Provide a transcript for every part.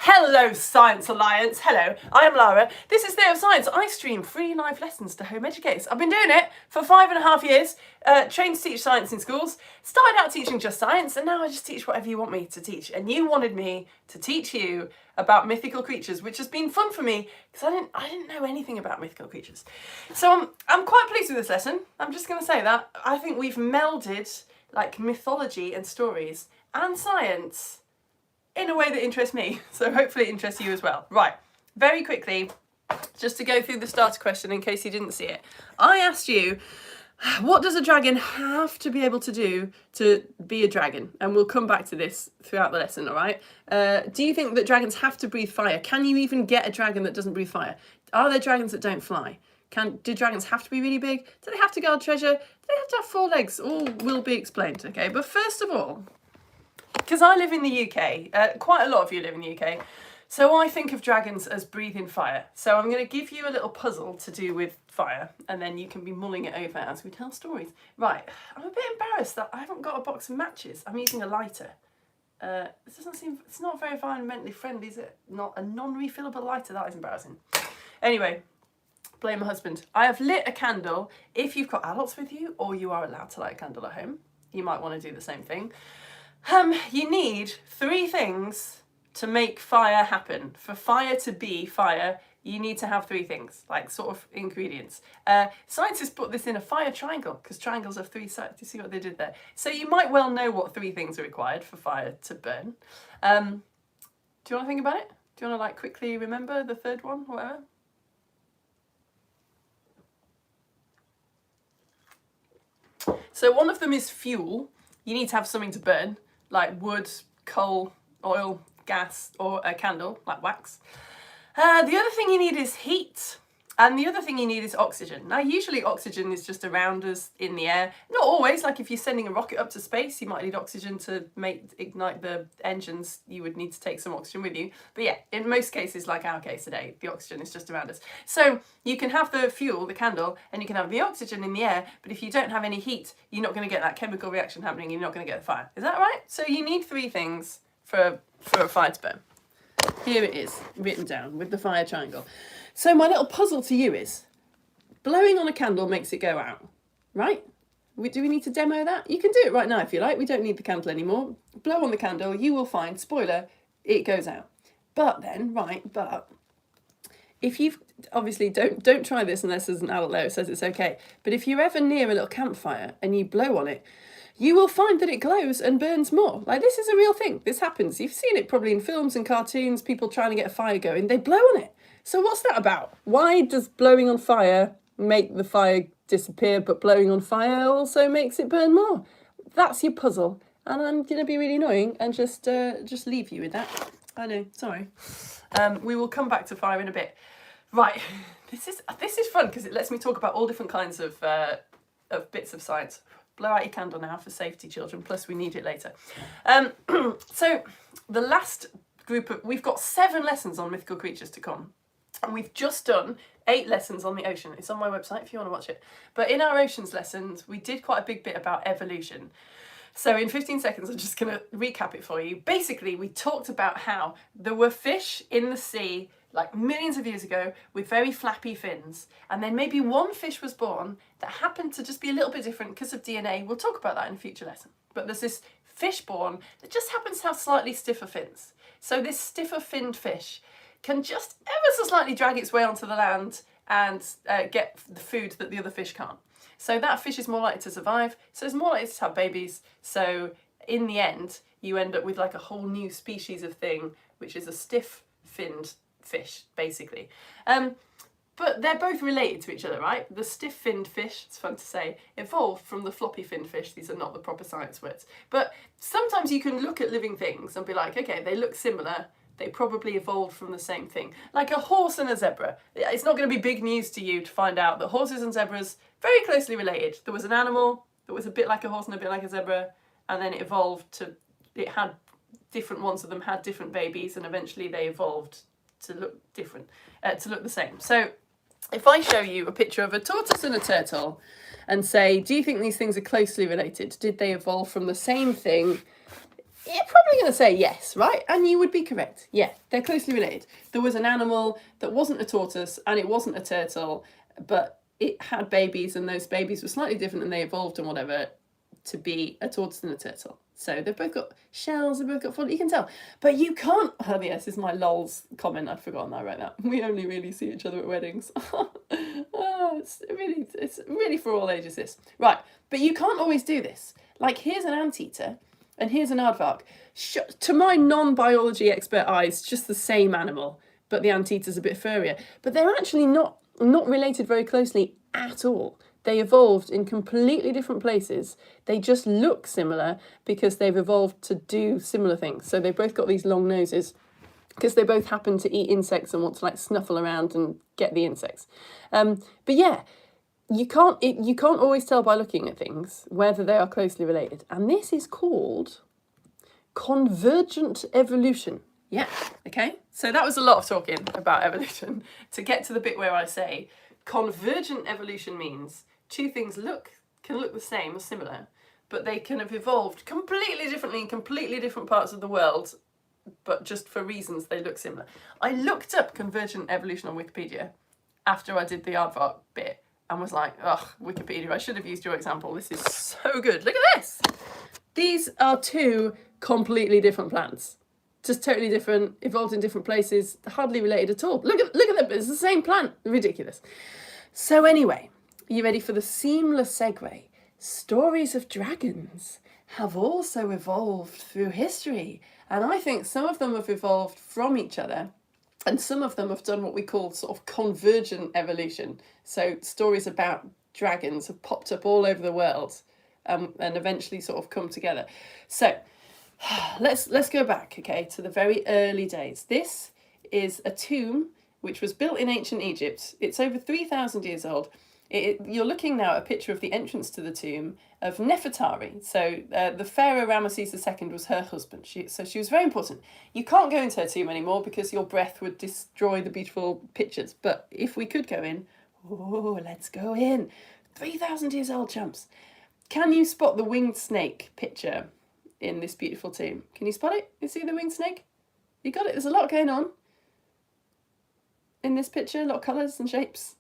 Hello, Science Alliance. Hello, I am Lara. This is Theatre of Science. I stream free live lessons to home educators. I've been doing it for 5.5 years, trained to teach science in schools, started out teaching just science, and now I just teach whatever you want me to teach. And you wanted me to teach you about mythical creatures, which has been fun for me because I didn't know anything about mythical creatures. So I'm quite pleased with this lesson. I'm just going to say that. I think we've melded like mythology and stories and science in a way that interests me, so hopefully it interests you as well. Right, very quickly, just to go through the starter question in case you didn't see it. I asked you, what does a dragon have to be able to do to be a dragon? And we'll come back to this throughout the lesson, all right? Do you think that dragons have to breathe fire? Can you even get a dragon that doesn't breathe fire? Are there dragons that don't fly? Do dragons have to be really big? Do they have to guard treasure? Do they have to have 4 legs? All will be explained, okay? But first of all, because I live in the UK, quite a lot of you live in the UK, so I think of dragons as breathing fire. So I'm going to give you a little puzzle to do with fire, and then you can be mulling it over as we tell stories. Right, I'm a bit embarrassed that I haven't got a box of matches. I'm using a lighter. This doesn't seem, it's not very environmentally friendly, is it? Not a non-refillable lighter, that is embarrassing. Anyway, blame my husband. I have lit a candle. If you've got adults with you, or you are allowed to light a candle at home, you might want to do the same thing. You need 3 things to make fire happen. For fire to be fire, you need to have 3 things, like sort of ingredients. Scientists put this in a fire triangle because triangles have 3 sides. Do you see what they did there? So you might well know what 3 things are required for fire to burn. Do you want to think about it? Do you want to like quickly remember the 3rd one, whatever? So one of them is fuel. You need to have something to burn, like wood, coal, oil, gas, or a candle, like wax. The other thing you need is heat, and the other thing you need is oxygen. Now, usually oxygen is just around us in the air. Not always, like if you're sending a rocket up to space, you might need oxygen to ignite the engines. You would need to take some oxygen with you. But yeah, in most cases, like our case today, the oxygen is just around us. So you can have the fuel, the candle, and you can have the oxygen in the air, but if you don't have any heat, you're not going to get that chemical reaction happening, you're not going to get the fire. Is that right? So you need 3 things for a fire to burn. Here it is, written down with the fire triangle. So my little puzzle to you is, blowing on a candle makes it go out, right? Do we need to demo that? You can do it right now if you like. We don't need the candle anymore. Blow on the candle, you will find, spoiler, it goes out. But then, but if you've, obviously don't try this unless there's an adult there who says it's okay, but if you're ever near a little campfire and you blow on it, you will find that it glows and burns more. Like, this is a real thing. This happens. You've seen it probably in films and cartoons, people trying to get a fire going, they blow on it. So what's that about? Why does blowing on fire make the fire disappear, but blowing on fire also makes it burn more? That's your puzzle. And I'm going to be really annoying and just leave you with that. I know, sorry. We will come back to fire in a bit. Right, this is fun because it lets me talk about all different kinds of bits of science. Blow out your candle now for safety, children, plus we need it later. So the last group we've got 7 lessons on mythical creatures to come. And we've just done 8 lessons on the ocean. It's on my website if you want to watch it. But in our oceans lessons, we did quite a big bit about evolution. So in 15 seconds, I'm just going to recap it for you. Basically, we talked about how there were fish in the sea like millions of years ago with very flappy fins. And then maybe one fish was born that happened to just be a little bit different because of DNA. We'll talk about that in a future lesson. But there's this fish born that just happens to have slightly stiffer fins. So this stiffer finned fish can just ever so slightly drag its way onto the land and get the food that the other fish can't. So that fish is more likely to survive, so it's more likely to have babies. So in the end, you end up with like a whole new species of thing, which is a stiff-finned fish, basically. But they're both related to each other, right? The stiff-finned fish, it's fun to say, evolved from the floppy-finned fish. These are not the proper science words. But sometimes you can look at living things and be like, okay, they look similar. They probably evolved from the same thing. Like a horse and a zebra. It's not going to be big news to you to find out that horses and zebras very closely related. There was an animal that was a bit like a horse and a bit like a zebra, and then it evolved to, it had different ones of them had different babies, and eventually they evolved to look different, to look the same. So if I show you a picture of a tortoise and a turtle and say, do you think these things are closely related? Did they evolve from the same thing You're probably going to say yes, right? And you would be correct. Yeah, they're closely related. There was an animal that wasn't a tortoise and it wasn't a turtle, but it had babies, and those babies were slightly different and they evolved and whatever to be a tortoise and a turtle. So they've both got shells, they've both got fun, you can tell. But you can't, oh yes, this is my lols comment, I'd forgotten that I wrote that. We only really see each other at weddings. Oh, it's really for all ages this. Right, but you can't always do this. Like here's an anteater and here's an aardvark. To my non-biology expert eyes, just the same animal, but the anteater's a bit furrier. But they're actually not related very closely at all. They evolved in completely different places. They just look similar because they've evolved to do similar things. So they've both got these long noses because they both happen to eat insects and want to like snuffle around and get the insects. But yeah, you can't always tell by looking at things whether they are closely related. And this is called convergent evolution. Yeah, okay. So that was a lot of talking about evolution to get to the bit where I say convergent evolution means two things can look the same or similar, but they can have evolved completely differently in completely different parts of the world, but just for reasons they look similar. I looked up convergent evolution on Wikipedia after I did the aardvark bit and was like, ugh, Wikipedia, I should have used your example. This is so good. Look at this. These are two completely different plants. Just totally different, evolved in different places, hardly related at all. Look at them, it's the same plant. Ridiculous. So anyway, are you ready for the seamless segue? Stories of dragons have also evolved through history. And I think some of them have evolved from each other, and some of them have done what we call sort of convergent evolution. So stories about dragons have popped up all over the world and eventually sort of come together. So let's go back, okay, to the very early days. This is a tomb which was built in ancient Egypt. It's over 3,000 years old. You're looking now at a picture of the entrance to the tomb of Nefertari. So the Pharaoh Ramesses II was her husband. So she was very important. You can't go into her tomb anymore because your breath would destroy the beautiful pictures. But if we could go in, oh, let's go in. 3,000 years old, chumps. Can you spot the winged snake picture in this beautiful tomb? Can you spot it? You see the winged snake? You got it. There's a lot going on in this picture, a lot of colours and shapes.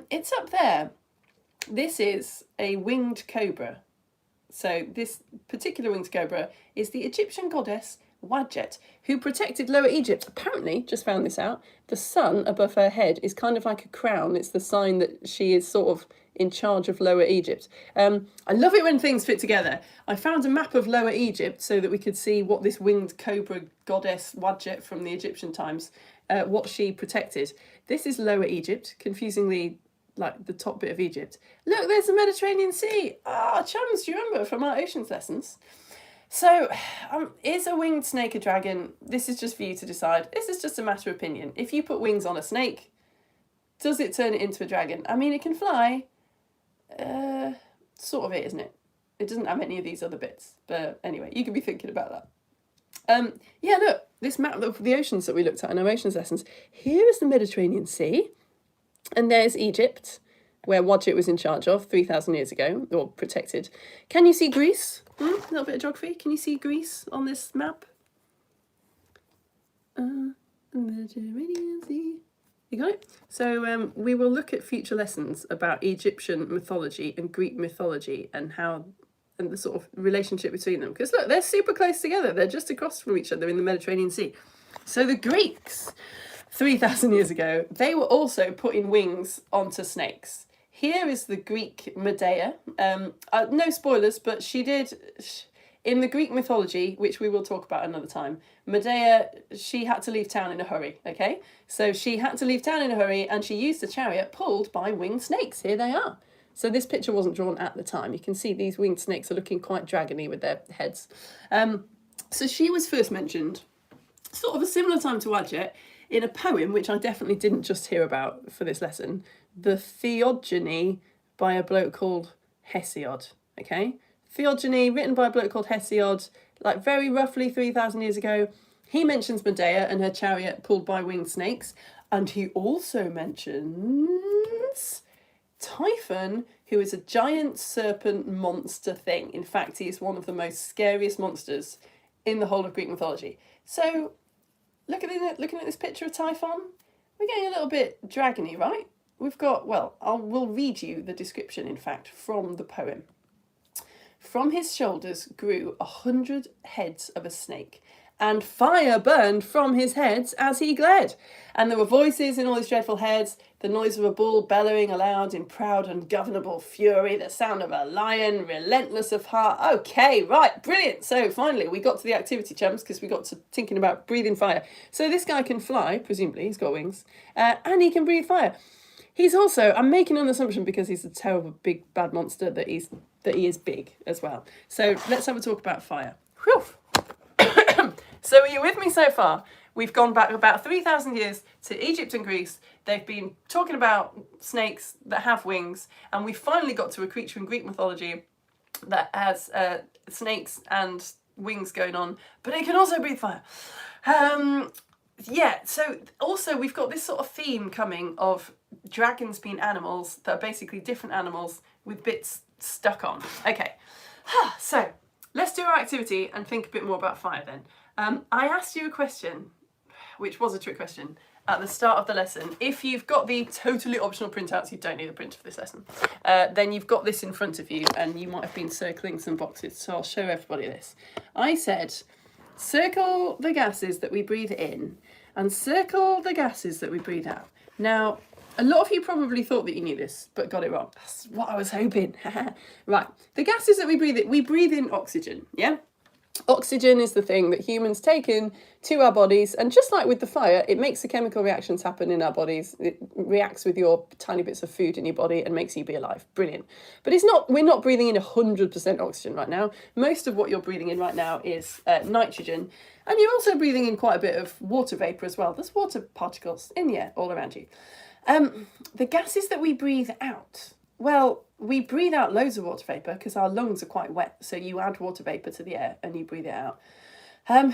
It's up there. This is a winged cobra. So this particular winged cobra is the Egyptian goddess Wadjet, who protected Lower Egypt. Apparently, just found this out, the sun above her head is kind of like a crown. It's the sign that she is sort of in charge of Lower Egypt. I love it when things fit together. I found a map of Lower Egypt so that we could see what this winged cobra goddess Wadjet from the Egyptian times, what she protected. This is Lower Egypt, confusingly like the top bit of Egypt. Look, there's the Mediterranean Sea. Ah, chums, do you remember from our oceans lessons? So, is a winged snake a dragon? This is just for you to decide. This is just a matter of opinion. If you put wings on a snake, does it turn it into a dragon? I mean, it can fly. Sort of it, isn't it? It doesn't have any of these other bits. But anyway, you could be thinking about that. Yeah, look, this map of the oceans that we looked at in our oceans lessons. Here is the Mediterranean Sea. And there's Egypt, where Wadjet was in charge of 3,000 years ago, or protected. Can you see Greece? A little bit of geography. Can you see Greece on this map? Mediterranean Sea. You got it? So we will look at future lessons about Egyptian mythology and Greek mythology and the sort of relationship between them. Because look, they're super close together. They're just across from each other in the Mediterranean Sea. So the Greeks, 3,000 years ago, they were also putting wings onto snakes. Here is the Greek Medea. No spoilers, but she did, in the Greek mythology, which we will talk about another time, Medea, she had to leave town in a hurry, okay? So she had to leave town in a hurry and she used a chariot pulled by winged snakes. Here they are. So this picture wasn't drawn at the time. You can see these winged snakes are looking quite dragony with their heads. So she was first mentioned, sort of a similar time to Wadjet, in a poem, which I definitely didn't just hear about for this lesson, the Theogony by a bloke called Hesiod, okay? Theogony, written by a bloke called Hesiod, like very roughly 3,000 years ago. He mentions Medea and her chariot pulled by winged snakes, and he also mentions Typhon, who is a giant serpent monster thing. In fact, he is one of the most scariest monsters in the whole of Greek mythology. So looking at this picture of Typhon, we're getting a little bit dragony, right? We've got, well, we'll read you the description, in fact, from the poem. From his shoulders grew 100 heads of a snake, and fire burned from his heads as he glared. And there were voices in all his dreadful heads, the noise of a bull bellowing aloud in proud ungovernable fury, the sound of a lion relentless of heart. Okay, right, brilliant. So finally we got to the activity, chums, because we got to thinking about breathing fire. So this guy can fly, presumably, he's got wings, and he can breathe fire. He's also, I'm making an assumption because he's a terrible big bad monster that he is big as well. So let's have a talk about fire. Whew. So are you with me so far? We've gone back about 3,000 years to Egypt and Greece. They've been talking about snakes that have wings, and we finally got to a creature in Greek mythology that has snakes and wings going on, but it can also breathe fire. Yeah, so also we've got this sort of theme coming of dragons being animals that are basically different animals with bits stuck on. Okay, so let's do our activity and think a bit more about fire then. I asked you a question, which was a trick question, at the start of the lesson. If you've got the totally optional printouts, you don't need a printer for this lesson, then you've got this in front of you and you might have been circling some boxes, so I'll show everybody this. I said, circle the gases that we breathe in and circle the gases that we breathe out. Now, a lot of you probably thought that you knew this, but got it wrong. That's what I was hoping. Right, the gases that we breathe in oxygen, yeah? Oxygen is the thing that humans take in to our bodies, and just like with the fire, it makes the chemical reactions happen in our bodies. It reacts with your tiny bits of food in your body and makes you be alive. Brilliant. But we're not breathing in 100% oxygen right now. Most of what you're breathing in right now is nitrogen, and you're also breathing in quite a bit of water vapor as well. There's water particles in the air all around you. The gases that we breathe out, well, we breathe out loads of water vapour because our lungs are quite wet, so you add water vapour to the air and you breathe it out.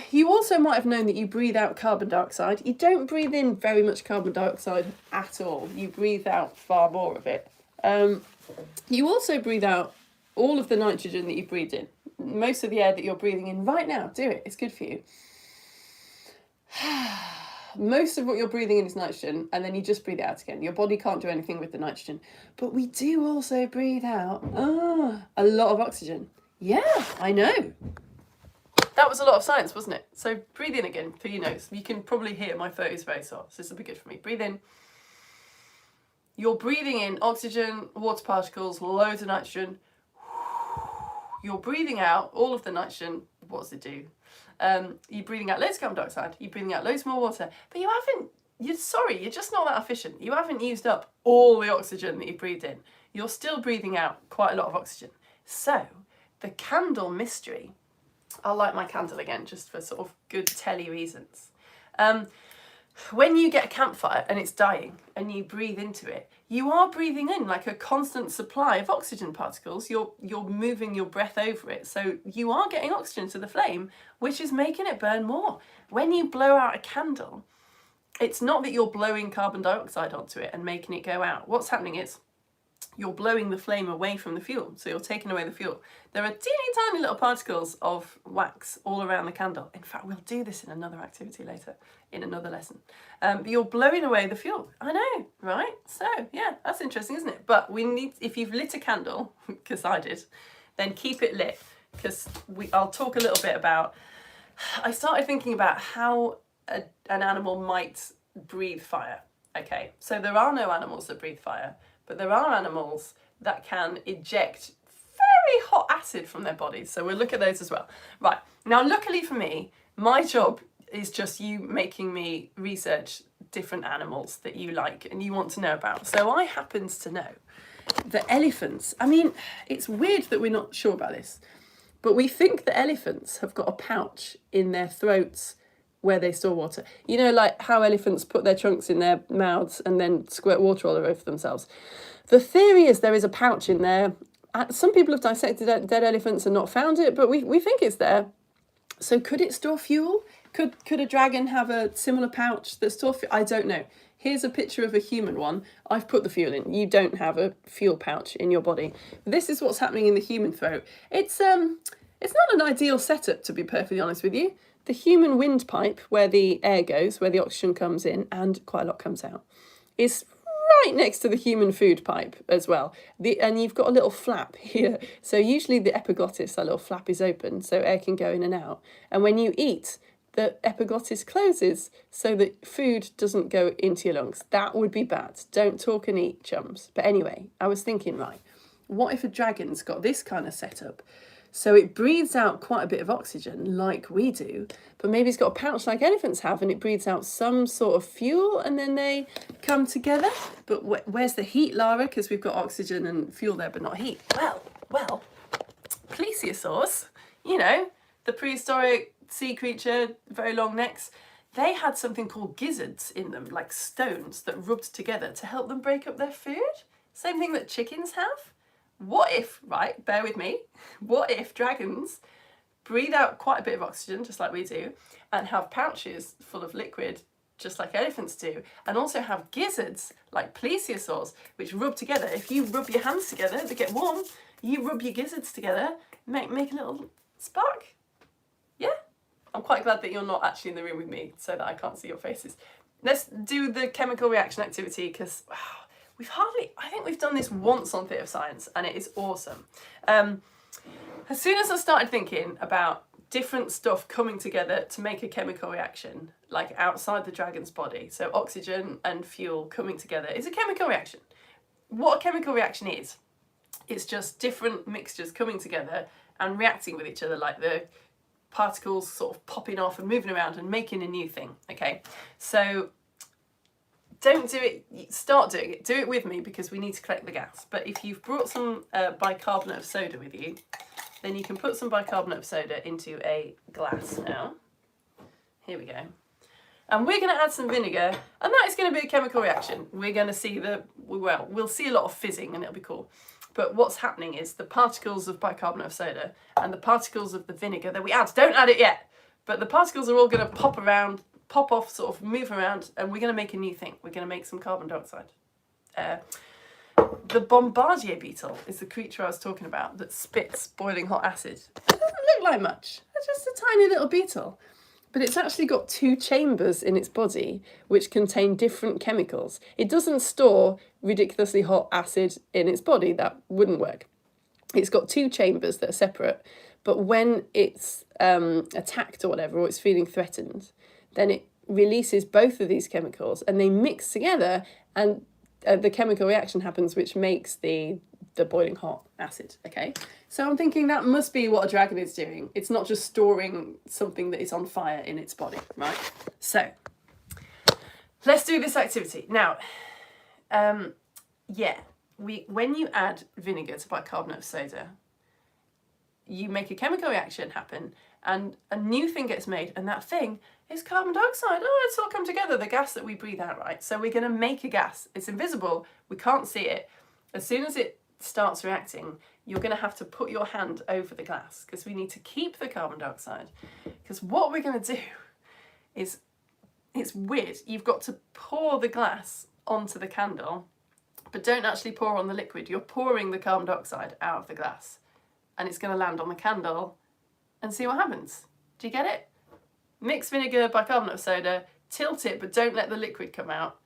You also might have known that you breathe out carbon dioxide. You don't breathe in very much carbon dioxide at all. You breathe out far more of it. You also breathe out all of the nitrogen that you breathed in. Most of the air that you're breathing in right now, do it, it's good for you. Most of what you're breathing in is nitrogen, and then you just breathe it out again. Your body can't do anything with the nitrogen. But we do also breathe out a lot of oxygen. Yeah, I know. That was a lot of science, wasn't it? So breathe in again through your nose. You can probably hear my throat is very sore, so this will be good for me. Breathe in. You're breathing in oxygen, water particles, loads of nitrogen. You're breathing out all of the nitrogen. What does it do? You're breathing out loads of carbon dioxide, you're breathing out loads more water, but you're just not that efficient. You haven't used up all the oxygen that you breathed in. You're still breathing out quite a lot of oxygen. So, the candle mystery, I'll light my candle again just for sort of good telly reasons. When you get a campfire and it's dying and you breathe into it, you are breathing in like a constant supply of oxygen particles. You're moving your breath over it. So you are getting oxygen to the flame, which is making it burn more. When you blow out a candle, it's not that you're blowing carbon dioxide onto it and making it go out. What's happening is you're blowing the flame away from the fuel. So you're taking away the fuel. There are teeny tiny little particles of wax all around the candle. In fact, we'll do this in another activity later, in another lesson. But you're blowing away the fuel. I know, right? So yeah, that's interesting, isn't it? But we need, if you've lit a candle, because I did, then keep it lit, because I'll talk a little bit about, I started thinking about how an animal might breathe fire. Okay, so there are no animals that breathe fire, but there are animals that can eject very hot acid from their bodies. So we'll look at those as well. Right, now luckily for me, my job is just you making me research different animals that you like and you want to know about. So I happen to know that elephants, I mean, it's weird that we're not sure about this, but we think that elephants have got a pouch in their throats where they store water. You know, like how elephants put their trunks in their mouths and then squirt water all over themselves. The theory is there is a pouch in there. Some people have dissected dead elephants and not found it, but we think it's there. So could it store fuel? Could a dragon have a similar pouch that stores fuel? I don't know. Here's a picture of a human one. I've put the fuel in. You don't have a fuel pouch in your body. This is what's happening in the human throat. It's It's not an ideal setup, to be perfectly honest with you. The human windpipe, where the air goes, where the oxygen comes in and quite a lot comes out, is right next to the human food pipe as well. And you've got a little flap here. So usually the epiglottis, that little flap is open so air can go in and out. And when you eat, the epiglottis closes so that food doesn't go into your lungs. That would be bad. Don't talk and eat, chums. But anyway, I was thinking, right, what if a dragon's got this kind of setup? So it breathes out quite a bit of oxygen like we do, but maybe it's got a pouch like elephants have and it breathes out some sort of fuel and then they come together. But where's the heat, Lara? Because we've got oxygen and fuel there, but not heat. Well, plesiosaurs, you know, the prehistoric sea creature, very long necks, they had something called gizzards in them, like stones that rubbed together to help them break up their food. Same thing that chickens have. What if, right, bear with me, what if dragons breathe out quite a bit of oxygen, just like we do, and have pouches full of liquid, just like elephants do, and also have gizzards, like plesiosaurs, which rub together. If you rub your hands together, they get warm, you rub your gizzards together, make a little spark. Yeah? I'm quite glad that you're not actually in the room with me, so that I can't see your faces. Let's do the chemical reaction activity, because I think we've done this once on Theatre of Science and it is awesome. As soon as I started thinking about different stuff coming together to make a chemical reaction, like outside the dragon's body, so oxygen and fuel coming together is a chemical reaction. What a chemical reaction is, it's just different mixtures coming together and reacting with each other, like the particles sort of popping off and moving around and making a new thing, okay? So don't do it, start doing it. Do it with me because we need to collect the gas. But if you've brought some bicarbonate of soda with you, then you can put some bicarbonate of soda into a glass now. Here we go. And we're going to add some vinegar, and that is going to be a chemical reaction. We're going to see we'll see a lot of fizzing and it'll be cool. But what's happening is the particles of bicarbonate of soda and the particles of the vinegar that we add, don't add it yet, but the particles are all going to pop off, sort of move around, and we're going to make a new thing. We're going to make some carbon dioxide. The bombardier beetle is the creature I was talking about that spits boiling hot acid. It doesn't look like much. It's just a tiny little beetle. But it's actually got 2 chambers in its body which contain different chemicals. It doesn't store ridiculously hot acid in its body. That wouldn't work. It's got 2 chambers that are separate, but when it's attacked or whatever, or it's feeling threatened, then it releases both of these chemicals and they mix together, and the chemical reaction happens which makes the boiling hot acid, okay? So I'm thinking that must be what a dragon is doing. It's not just storing something that is on fire in its body, right? So let's do this activity. Now, when you add vinegar to bicarbonate of soda, you make a chemical reaction happen and a new thing gets made, and that thing is carbon dioxide. Oh, it's all come together, the gas that we breathe out, right? So we're going to make a gas. It's invisible, we can't see it. As soon as it starts reacting, you're going to have to put your hand over the glass because we need to keep the carbon dioxide. Because what we're going to do is, it's weird, you've got to pour the glass onto the candle, but don't actually pour on the liquid. You're pouring the carbon dioxide out of the glass, and it's going to land on the candle and see what happens. Do you get it? Mix vinegar, bicarbonate of soda, tilt it, but don't let the liquid come out.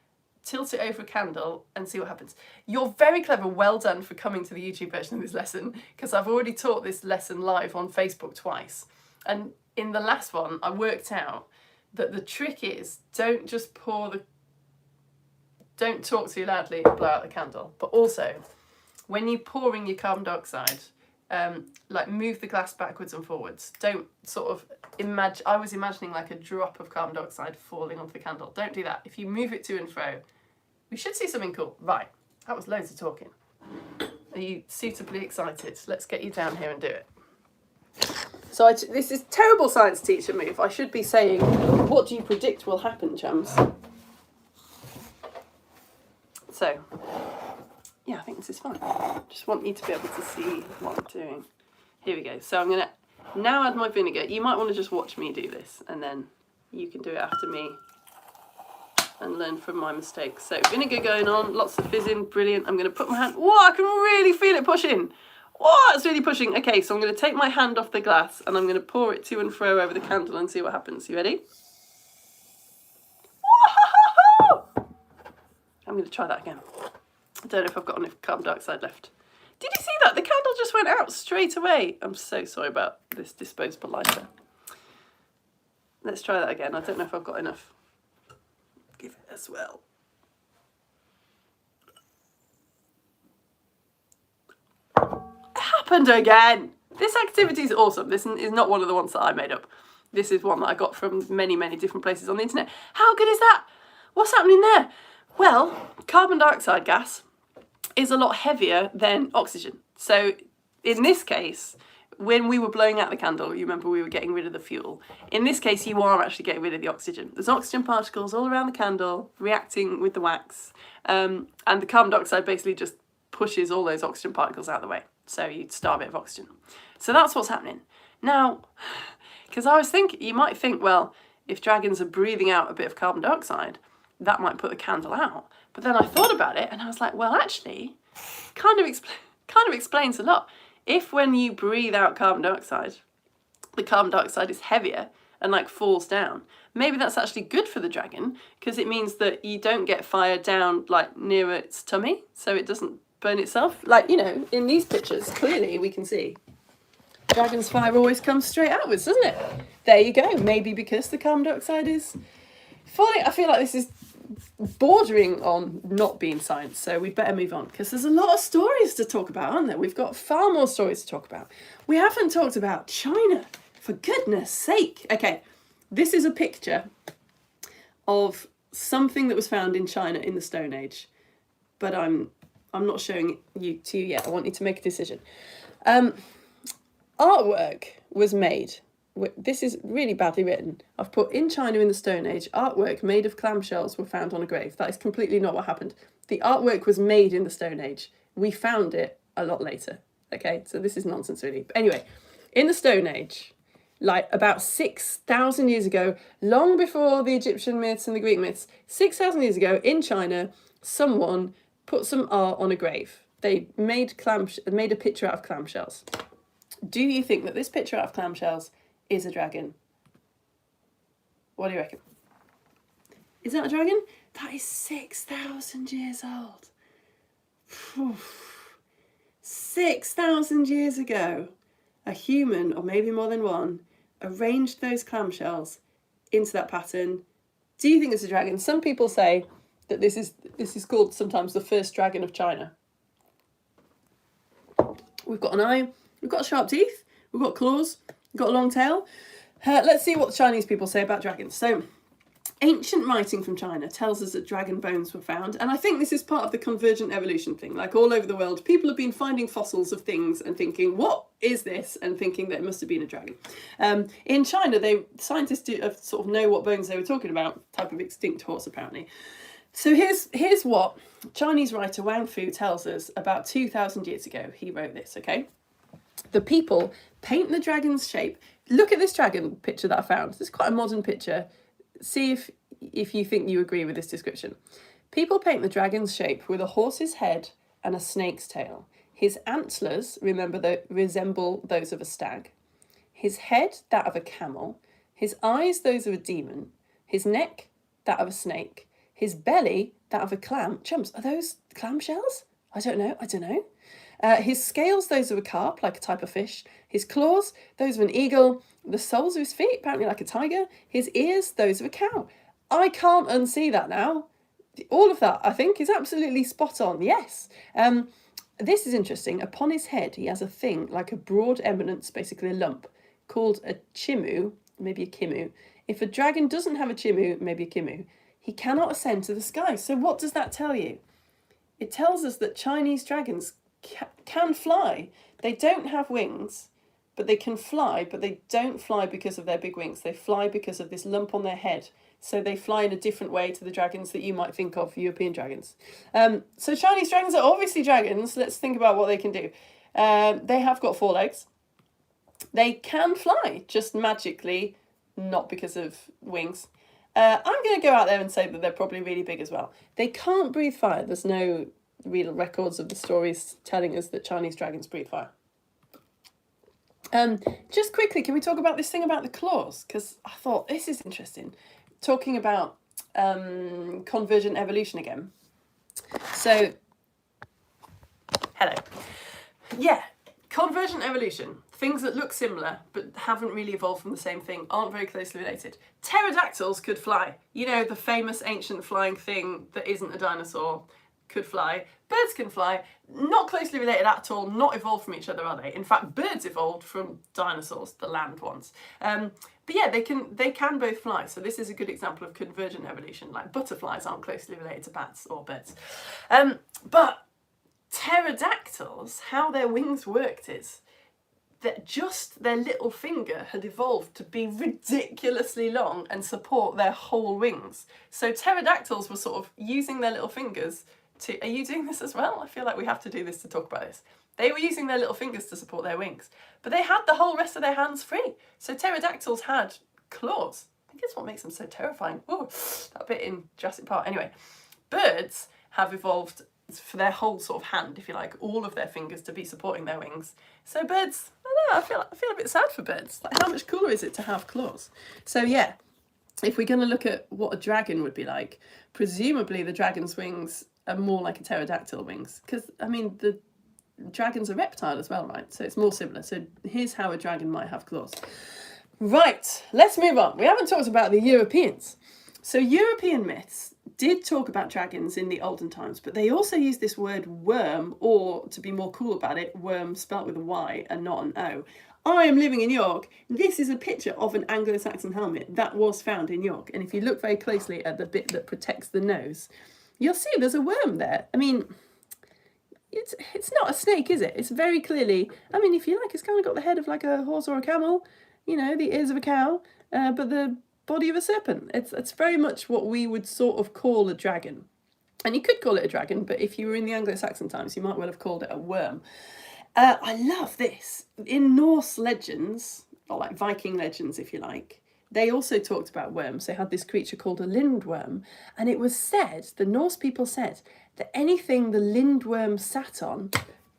Tilt it over a candle and see what happens. You're very clever, well done for coming to the YouTube version of this lesson, because I've already taught this lesson live on Facebook twice. And in the last one, I worked out that the trick is don't just don't talk too loudly and blow out the candle, but also when you're pouring your carbon dioxide, like move the glass backwards and forwards. Don't sort of imagine, I was imagining like a drop of carbon dioxide falling onto the candle. Don't do that. If you move it to and fro, we should see something cool. Right, that was loads of talking. Are you suitably excited? Let's get you down here and do it. So this is terrible science teacher move. I should be saying, what do you predict will happen, chums? So, yeah, I think this is fun. Just want you to be able to see what I'm doing. Here we go. So I'm going to now add my vinegar. You might want to just watch me do this, and then you can do it after me and learn from my mistakes. So vinegar going on, lots of fizzing, brilliant. I'm going to put my hand, whoa, I can really feel it pushing. Oh, it's really pushing. Okay, so I'm going to take my hand off the glass and I'm going to pour it to and fro over the candle and see what happens. You ready? I'm going to try that again. I don't know if I've got enough carbon dioxide left. Did you see that? The candle just went out straight away. I'm so sorry about this disposable lighter. Let's try that again. I don't know if I've got enough. Give it as well. It happened again. This activity is awesome. This is not one of the ones that I made up. This is one that I got from many, many different places on the internet. How good is that? What's happening there? Well, carbon dioxide gas is a lot heavier than oxygen. So in this case, when we were blowing out the candle, you remember we were getting rid of the fuel. In this case, you are actually getting rid of the oxygen. There's oxygen particles all around the candle reacting with the wax. And the carbon dioxide basically just pushes all those oxygen particles out of the way. So you starve it of oxygen. So that's what's happening. Now, because I was thinking, you might think, well, if dragons are breathing out a bit of carbon dioxide, that might put the candle out. But then I thought about it and I was like, well, actually, kind of explains a lot. If when you breathe out carbon dioxide, the carbon dioxide is heavier and like falls down, maybe that's actually good for the dragon because it means that you don't get fire down like near its tummy, so it doesn't burn itself. Like, you know, in these pictures, clearly we can see dragon's fire always comes straight outwards, doesn't it? There you go. Maybe because the carbon dioxide is falling. I feel like this is bordering on not being science, so we better move on because there's a lot of stories to talk about, aren't there? We've got far more stories to talk about. We haven't talked about China, for goodness sake. Okay, this is a picture of something that was found in China in the Stone Age, but I'm not showing it to you yet. I want you to make a decision. Artwork was made. This is really badly written. I've put in China in the Stone Age, artwork made of clamshells were found on a grave. That is completely not what happened. The artwork was made in the Stone Age. We found it a lot later. Okay, so this is nonsense really. But anyway, in the Stone Age, like about 6,000 years ago, long before the Egyptian myths and the Greek myths, 6,000 years ago in China, someone put some art on a grave. They made a picture out of clamshells. Do you think that this picture out of clamshells is a dragon? What do you reckon? Is that a dragon? That is 6,000 years old. 6,000 years ago, a human, or maybe more than one, arranged those clamshells into that pattern. Do you think it's a dragon? Some people say that this is called sometimes the first dragon of China. We've got an eye, we've got sharp teeth, we've got claws, we've got a long tail. Let's see what the Chinese people say about dragons. So, ancient writing from China tells us that dragon bones were found, and I think this is part of the convergent evolution thing. Like all over the world, people have been finding fossils of things and thinking, what is this? And thinking that it must have been a dragon. In China, scientists sort of know what bones they were talking about, type of extinct horse apparently. So here's what Chinese writer Wang Fu tells us about 2,000 years ago. He wrote this, okay? The people paint the dragon's shape. Look at this dragon picture that I found. This is quite a modern picture. See if you think you agree with this description. People paint the dragon's shape with a horse's head and a snake's tail. His antlers, remember, resemble those of a stag. His head, that of a camel. His eyes, those of a demon. His neck, that of a snake. His belly, that of a clam. Chumps, are those clamshells? I don't know. His scales, those of a carp, like a type of fish. His claws, those of an eagle. The soles of his feet, apparently like a tiger. His ears, those of a cow. I can't unsee that now. All of that, I think, is absolutely spot on. Yes. This is interesting. Upon his head, he has a thing like a broad eminence, basically a lump, called a chimu, maybe a kimu. If a dragon doesn't have a chimu, maybe a kimu, he cannot ascend to the sky. So what does that tell you? It tells us that Chinese dragons can fly. They don't have wings, but they can fly, but they don't fly because of their big wings. They fly because of this lump on their head. So they fly in a different way to the dragons that you might think of, European dragons. So Chinese dragons are obviously dragons. Let's think about what they can do. They have got 4 legs. They can fly, just magically, not because of wings. I'm going to go out there and say that they're probably really big as well. They can't breathe fire. There's no real records of the stories telling us that Chinese dragons breathe fire. Just quickly, can we talk about this thing about the claws? Because I thought this is interesting. Talking about convergent evolution again. So, hello. Yeah, convergent evolution. Things that look similar but haven't really evolved from the same thing, aren't very closely related. Pterodactyls could fly. You know, the famous ancient flying thing that isn't a dinosaur could fly. Birds can fly. Not closely related at all, not evolved from each other, are they? In fact, birds evolved from dinosaurs, the land ones. But yeah, they can both fly. So this is a good example of convergent evolution. Like butterflies aren't closely related to bats or birds. But pterodactyls, how their wings worked is that just their little finger had evolved to be ridiculously long and support their whole wings. So pterodactyls were sort of using their little fingers to... Are you doing this as well? I feel like we have to do this to talk about this. They were using their little fingers to support their wings, but they had the whole rest of their hands free. So pterodactyls had claws. I think it's what makes them so terrifying. Ooh, that bit in Jurassic Park. Anyway, birds have evolved for their whole sort of hand, if you like, all of their fingers to be supporting their wings. So birds, I don't know, I feel a bit sad for birds. Like, how much cooler is it to have claws? So yeah, if we're going to look at what a dragon would be like, presumably the dragon's wings are more like a pterodactyl wings. Because, I mean, the dragon's a reptile as well, right? So it's more similar. So here's how a dragon might have claws. Right, let's move on. We haven't talked about the Europeans. So European myths did talk about dragons in the olden times, but they also used this word worm, or to be more cool about it, worm spelt with a Y and not an O. I am living in York. This is a picture of an Anglo-Saxon helmet that was found in York. And if you look very closely at the bit that protects the nose, you'll see there's a worm there. I mean, it's not a snake, is it? It's very clearly, I mean, if you like, it's kind of got the head of like a horse or a camel, you know, the ears of a cow, but the body of a serpent. It's very much what we would sort of call a dragon. And you could call it a dragon, but if you were in the Anglo-Saxon times, you might well have called it a worm. I love this. In Norse legends, or like Viking legends, if you like, they also talked about worms. They had this creature called a lindworm, and it was said, the Norse people said, that anything the lindworm sat on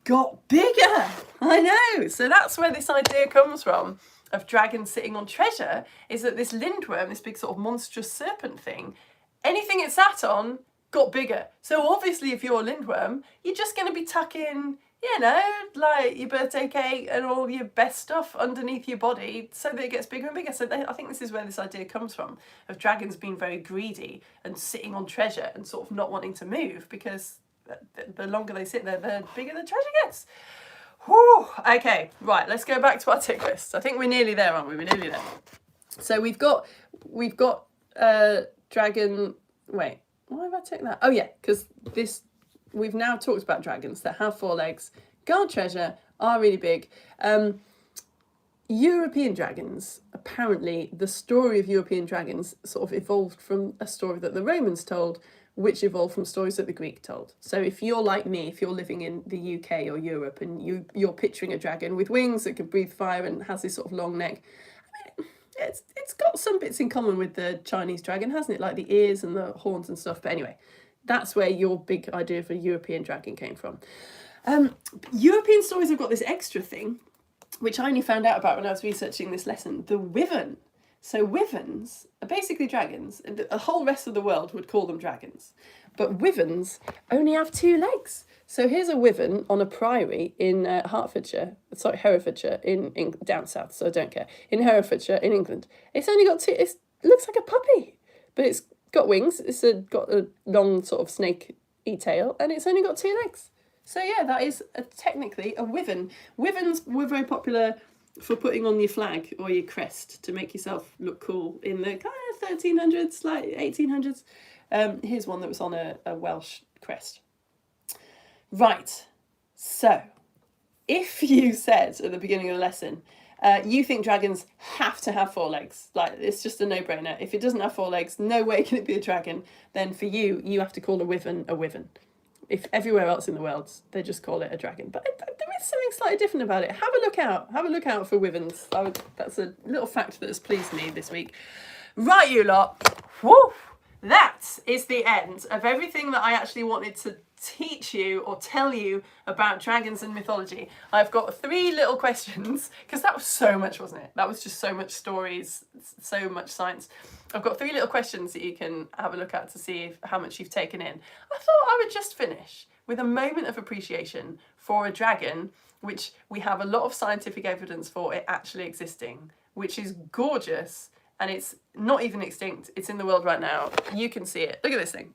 got bigger. I know. So that's where this idea comes from of dragons sitting on treasure, is that this lindworm, this big sort of monstrous serpent thing, anything it sat on got bigger. So obviously if you're a lindworm, you're just going to be tucking, you know, like your birthday cake and all your best stuff underneath your body so that it gets bigger and bigger. So I think this is where this idea comes from, of dragons being very greedy and sitting on treasure and sort of not wanting to move, because the longer they sit there, the bigger the treasure gets. Whew. Okay, right, let's go back to our tick list. I think we're nearly there, aren't we? We're nearly there. So we've got dragon, wait, why have I ticked that? Oh yeah, because we've now talked about dragons that have 4 legs, guard treasure, are really big. European dragons, apparently the story of European dragons sort of evolved from a story that the Romans told, which evolved from stories that the Greek told. So if you're like me, if you're living in the UK or Europe and you're picturing a dragon with wings that can breathe fire and has this sort of long neck, I mean, it's got some bits in common with the Chinese dragon, hasn't it? Like the ears and the horns and stuff. But anyway, that's where your big idea for a European dragon came from. European stories have got this extra thing, which I only found out about when I was researching this lesson, the wyvern. So wyverns are basically dragons. The whole rest of the world would call them dragons. But wyverns only have 2 legs. So here's a wyvern on a priory in Hertfordshire, in down south, so I don't care, in Herefordshire, in England. It's only got 2, it looks like a puppy, but it's got wings, got a long sort of snake-y tail, and it's only got 2 legs. So yeah, that is technically a wyvern. Wyverns were very popular for putting on your flag or your crest to make yourself look cool in the kind of 1300s, like 1800s. Here's one that was on a Welsh crest. Right, so if you said at the beginning of the lesson, you think dragons have to have 4 legs, like it's just a no-brainer. If it doesn't have 4 legs, no way can it be a dragon. Then for you, you have to call a wyvern a wyvern. If everywhere else in the world, they just call it a dragon. But there is something slightly different about it. Have a look out. Have a look out for wyverns. That's a little fact that has pleased me this week. Right, you lot. Woo! that is the end of everything that I actually wanted to teach you or tell you about dragons and mythology. I've got 3 little questions, because that was so much, wasn't it? That was just so much stories, so much science. I've got 3 little questions that you can have a look at to see how much you've taken in. I thought I would just finish with a moment of appreciation for a dragon, which we have a lot of scientific evidence for it actually existing, which is gorgeous, and it's not even extinct. It's in the world right now. You can see it. Look at this thing.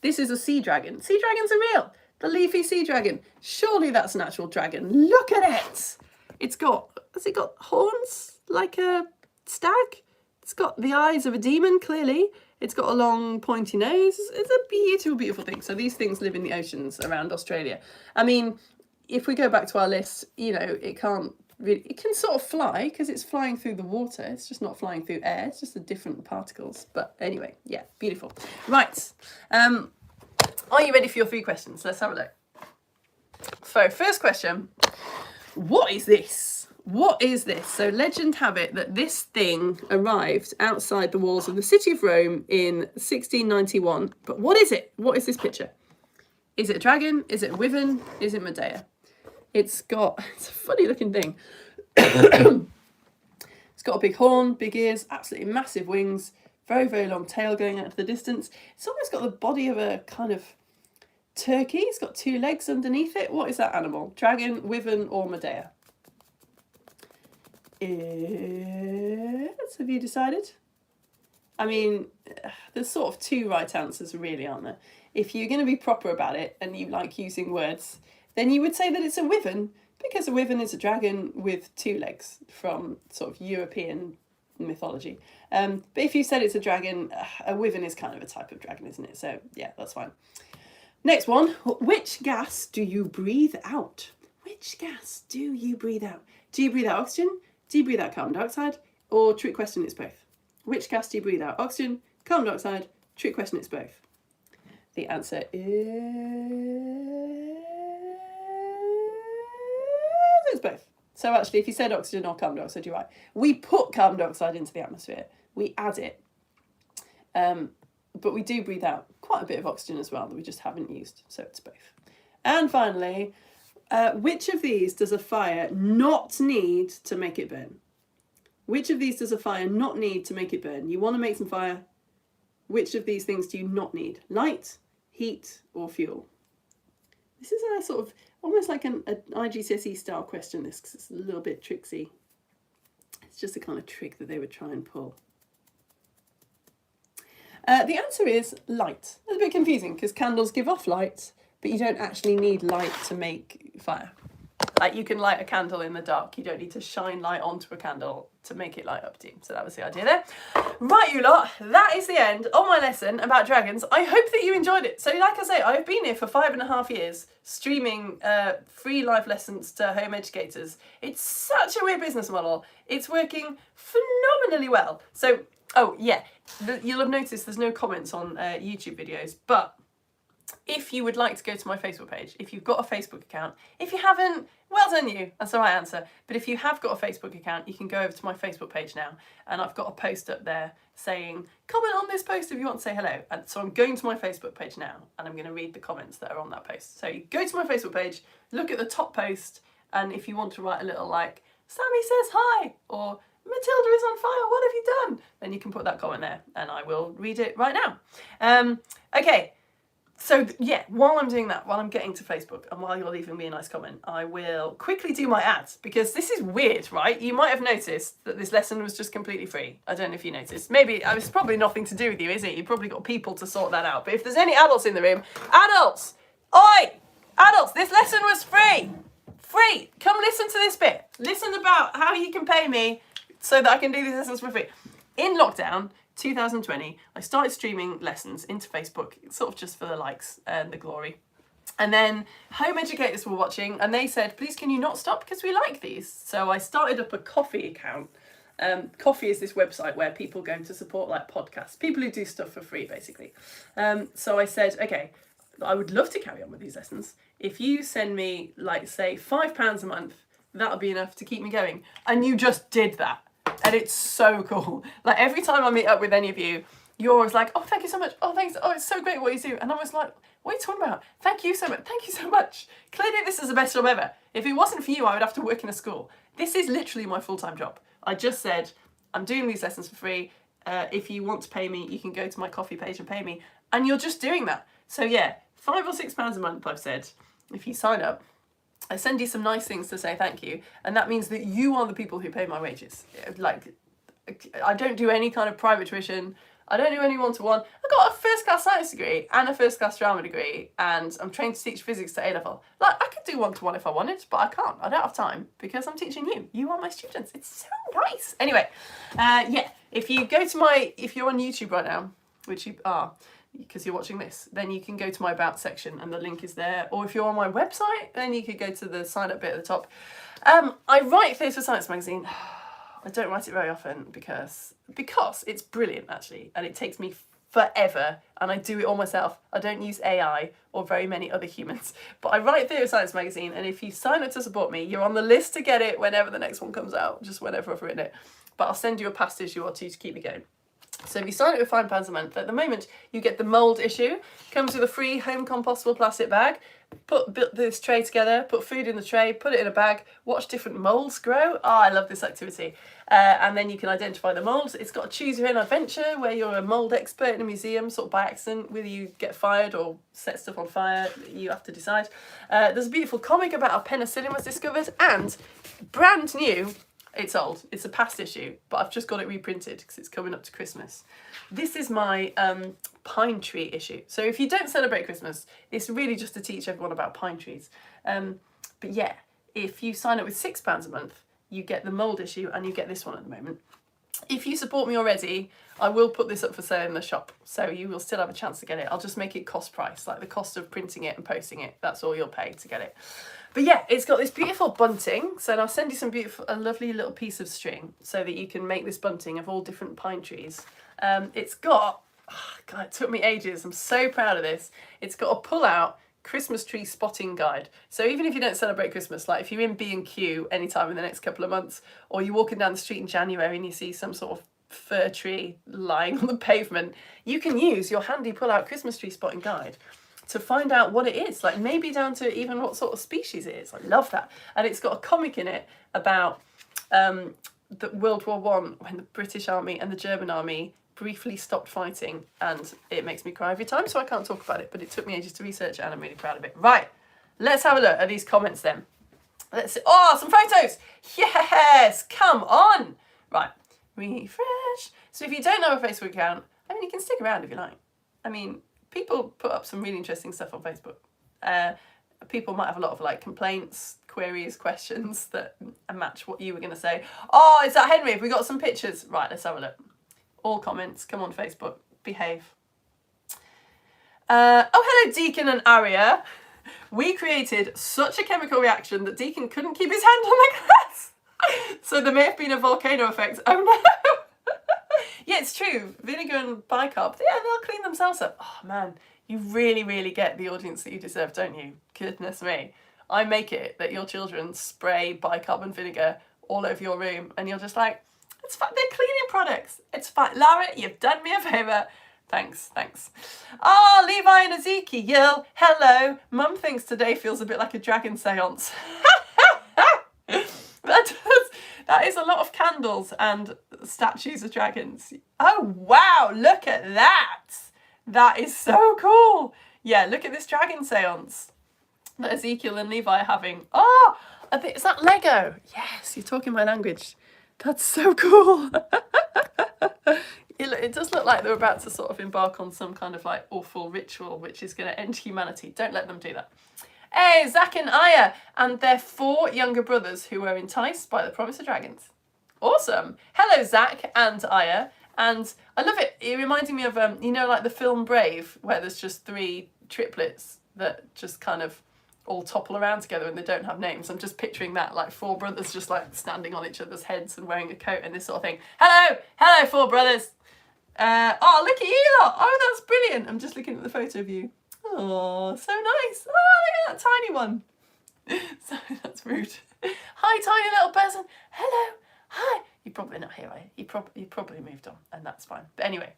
This is a sea dragon. Sea dragons are real. The leafy sea dragon. Surely that's an actual dragon. Look at it. Has it got horns like a stag? It's got the eyes of a demon, clearly. It's got a long pointy nose. It's a beautiful, beautiful thing. So these things live in the oceans around Australia. I mean, if we go back to our list, you know, it can sort of fly because it's flying through the water. It's just not flying through air. It's just the different particles. But anyway, yeah, beautiful. Right. Are you ready for your 3 questions? Let's have a look. So first question, what is this? What is this? So legend have it that this thing arrived outside the walls of the city of Rome in 1691. But what is it? What is this picture? Is it a dragon? Is it a wyvern? Is it Medea? It's a funny looking thing. It's got a big horn, big ears, absolutely massive wings, very, very long tail going out into the distance. It's almost got the body of a kind of turkey. It's got 2 legs underneath it. What is that animal? Dragon, wyvern, or Medea? Have you decided? I mean, there's sort of 2 right answers really, aren't there? If you're going to be proper about it and you like using words, then you would say that it's a wyvern, because a wyvern is a dragon with 2 legs from sort of European mythology. But if you said it's a dragon, a wyvern is kind of a type of dragon, isn't it? So yeah, that's fine. Next one, which gas do you breathe out? Which gas do you breathe out? Do you breathe out oxygen? Do you breathe out carbon dioxide? Or trick question, it's both. Which gas do you breathe out? Oxygen, carbon dioxide? Trick question, it's both. The answer is... it's both. So actually, if you said oxygen or carbon dioxide, you're right. We put carbon dioxide into the atmosphere. We add it. But we do breathe out quite a bit of oxygen as well that we just haven't used. So it's both. And finally, which of these does a fire not need to make it burn? Which of these does a fire not need to make it burn? You want to make some fire. Which of these things do you not need? Light, heat, or fuel? This is a sort of almost like an IGCSE style question, this, because it's a little bit tricksy. It's just a kind of trick that they would try and pull. The answer is light. It's a bit confusing because candles give off light, but you don't actually need light to make fire. Like, you can light a candle in the dark. You don't need to shine light onto a candle to make it light up to you. So that was the idea there. Right, you lot, that is the end of my lesson about dragons. I hope that you enjoyed it. So like I say, I've been here for 5.5 years streaming free live lessons to home educators. It's such a weird business model. It's working phenomenally well. So, oh yeah, you'll have noticed there's no comments on YouTube videos, but if you would like to go to my Facebook page, if you've got a Facebook account, if you haven't, well done you, that's the right answer. But if you have got a Facebook account, you can go over to my Facebook page now, and I've got a post up there saying, comment on this post if you want to say hello. And so I'm going to my Facebook page now, and I'm going to read the comments that are on that post. So you go to my Facebook page, look at the top post, and if you want to write a little like, Sammy says hi, or Matilda is on fire, what have you done? Then you can put that comment there, and I will read it right now. Okay. So yeah, while I'm doing that, while I'm getting to Facebook, and while you're leaving me a nice comment, I will quickly do my ads, because this is weird, right? You might have noticed that this lesson was just completely free. I don't know if you noticed. Maybe it's probably nothing to do with you, is it? You've probably got people to sort that out. But if there's any adults in the room, adults, oi, adults, this lesson was free. Free. Come listen to this bit. Listen about how you can pay me so that I can do these lessons for free. In lockdown 2020, I started streaming lessons into Facebook, sort of just for the likes and the glory. And then home educators were watching, and they said, please can you not stop, because we like these. So I started up a Ko-fi account. Ko-fi is this website where people go to support like podcasts, people who do stuff for free basically. So I said, okay, I would love to carry on with these lessons. If you send me like say £5 a month, that'll be enough to keep me going. And you just did that. And it's so cool. Like every time I meet up with any of you, you're always like, oh, thank you so much. Oh, thanks. Oh, it's so great what you do. And I was like, what are you talking about? Thank you so much. Thank you so much. Clearly this is the best job ever. If it wasn't for you, I would have to work in a school. This is literally my full-time job. I just said, I'm doing these lessons for free. If you want to pay me, you can go to my Ko-fi page and pay me. And you're just doing that. So yeah, £5 or £6 a month, I've said, if you sign up. I send you some nice things to say thank you, and that means that you are the people who pay my wages. Like, I don't do any kind of private tuition. I don't do any one-to-one. I got a first-class science degree and a first-class drama degree, and I'm trained to teach physics to A-level. Like, I could do one-to-one if I wanted, but I can't. I don't have time because I'm teaching you. You are my students. It's so nice. Anyway, yeah, if you're on YouTube right now, which you are, because you're watching this, then you can go to my About section and the link is there. Or if you're on my website, then you could go to the sign up bit at the top. I write Theatre for Science magazine. I don't write it very often because it's brilliant actually, and it takes me forever, and I do it all myself. I don't use AI or very many other humans, but I write Theatre for Science magazine, and if you sign up to support me, you're on the list to get it whenever the next one comes out, just whenever I've written it. But I'll send you a past issue or two to keep me going. So if you sign up with £5 a month, at the moment you get the mould issue, comes with a free home compostable plastic bag. Put this tray together, put food in the tray, put it in a bag, watch different moulds grow. Oh, I love this activity. And then you can identify the moulds. It's got a choose your own adventure where you're a mould expert in a museum, sort of by accident, whether you get fired or set stuff on fire, you have to decide. There's a beautiful comic about how penicillin was discovered, and brand new. It's old. It's a past issue, but I've just got it reprinted because it's coming up to Christmas. This is my pine tree issue. So if you don't celebrate Christmas, it's really just to teach everyone about pine trees. But yeah, if you sign up with £6 a month, you get the mould issue and you get this one at the moment. If you support me already, I will put this up for sale in the shop, so you will still have a chance to get it. I'll just make it cost price, like the cost of printing it and posting it. That's all you'll pay to get it. But yeah, it's got this beautiful bunting. So I'll send you a lovely little piece of string so that you can make this bunting of all different pine trees. It's got, oh God, it took me ages. I'm so proud of this. It's got a pull-out Christmas tree spotting guide. So even if you don't celebrate Christmas, like if you're in B&Q anytime in the next couple of months, or you're walking down the street in January and you see some sort of fir tree lying on the pavement, you can use your handy pull-out Christmas tree spotting guide to find out what it is, like maybe down to even what sort of species it is. I love that. And it's got a comic in it about the World War I, when the British Army and the German Army briefly stopped fighting, and it makes me cry every time, so I can't talk about it, but it took me ages to research it and I'm really proud of it. Right, let's have a look at these comments then. Let's see. Oh, some photos! Yes, come on! Right, refresh. So if you don't have a Facebook account, I mean, you can stick around if you like. I mean, people put up some really interesting stuff on Facebook. People might have a lot of like complaints, queries, questions that match what you were going to say. Oh, is that Henry? Have we got some pictures? Right, let's have a look. All comments, come on Facebook, behave. Oh, hello Deacon and Aria. We created such a chemical reaction that Deacon couldn't keep his hand on the glass. So there may have been a volcano effect. Oh no. Yeah, it's true. Vinegar and bicarb, yeah, they'll clean themselves up. Oh man, you really, really get the audience that you deserve, don't you? Goodness me. I make it that your children spray bicarb and vinegar all over your room and you're just like, it's fine, they're cleaning products. It's fine. Lara, you've done me a favour. Thanks. Oh, Levi and Ezekiel, hello. Mum thinks today feels a bit like a dragon seance. That is a lot of candles and statues of dragons. Oh, wow, look at that. That is so cool. Yeah, look at this dragon seance that Ezekiel and Levi are having. Oh, is that Lego? Yes, you're talking my language. That's so cool. It does look like they're about to sort of embark on some kind of like awful ritual which is going to end humanity. Don't let them do that. Hey, Zach and Aya and their 4 younger brothers who were enticed by the promise of dragons. Awesome. Hello, Zach and Aya. And I love it. It reminded me of, you know, like the film Brave, where there's just 3 triplets that just kind of all topple around together and they don't have names. I'm just picturing that, like 4 brothers just like standing on each other's heads and wearing a coat and this sort of thing. Hello 4 brothers. Oh, look at you lot. Oh, that's brilliant. I'm just looking at the photo of you. Oh, so nice. Oh, look at that tiny one. Sorry, that's rude. Hi, tiny little person. Hello. Hi. You're probably not here, are you? You probably moved on and that's fine. But anyway,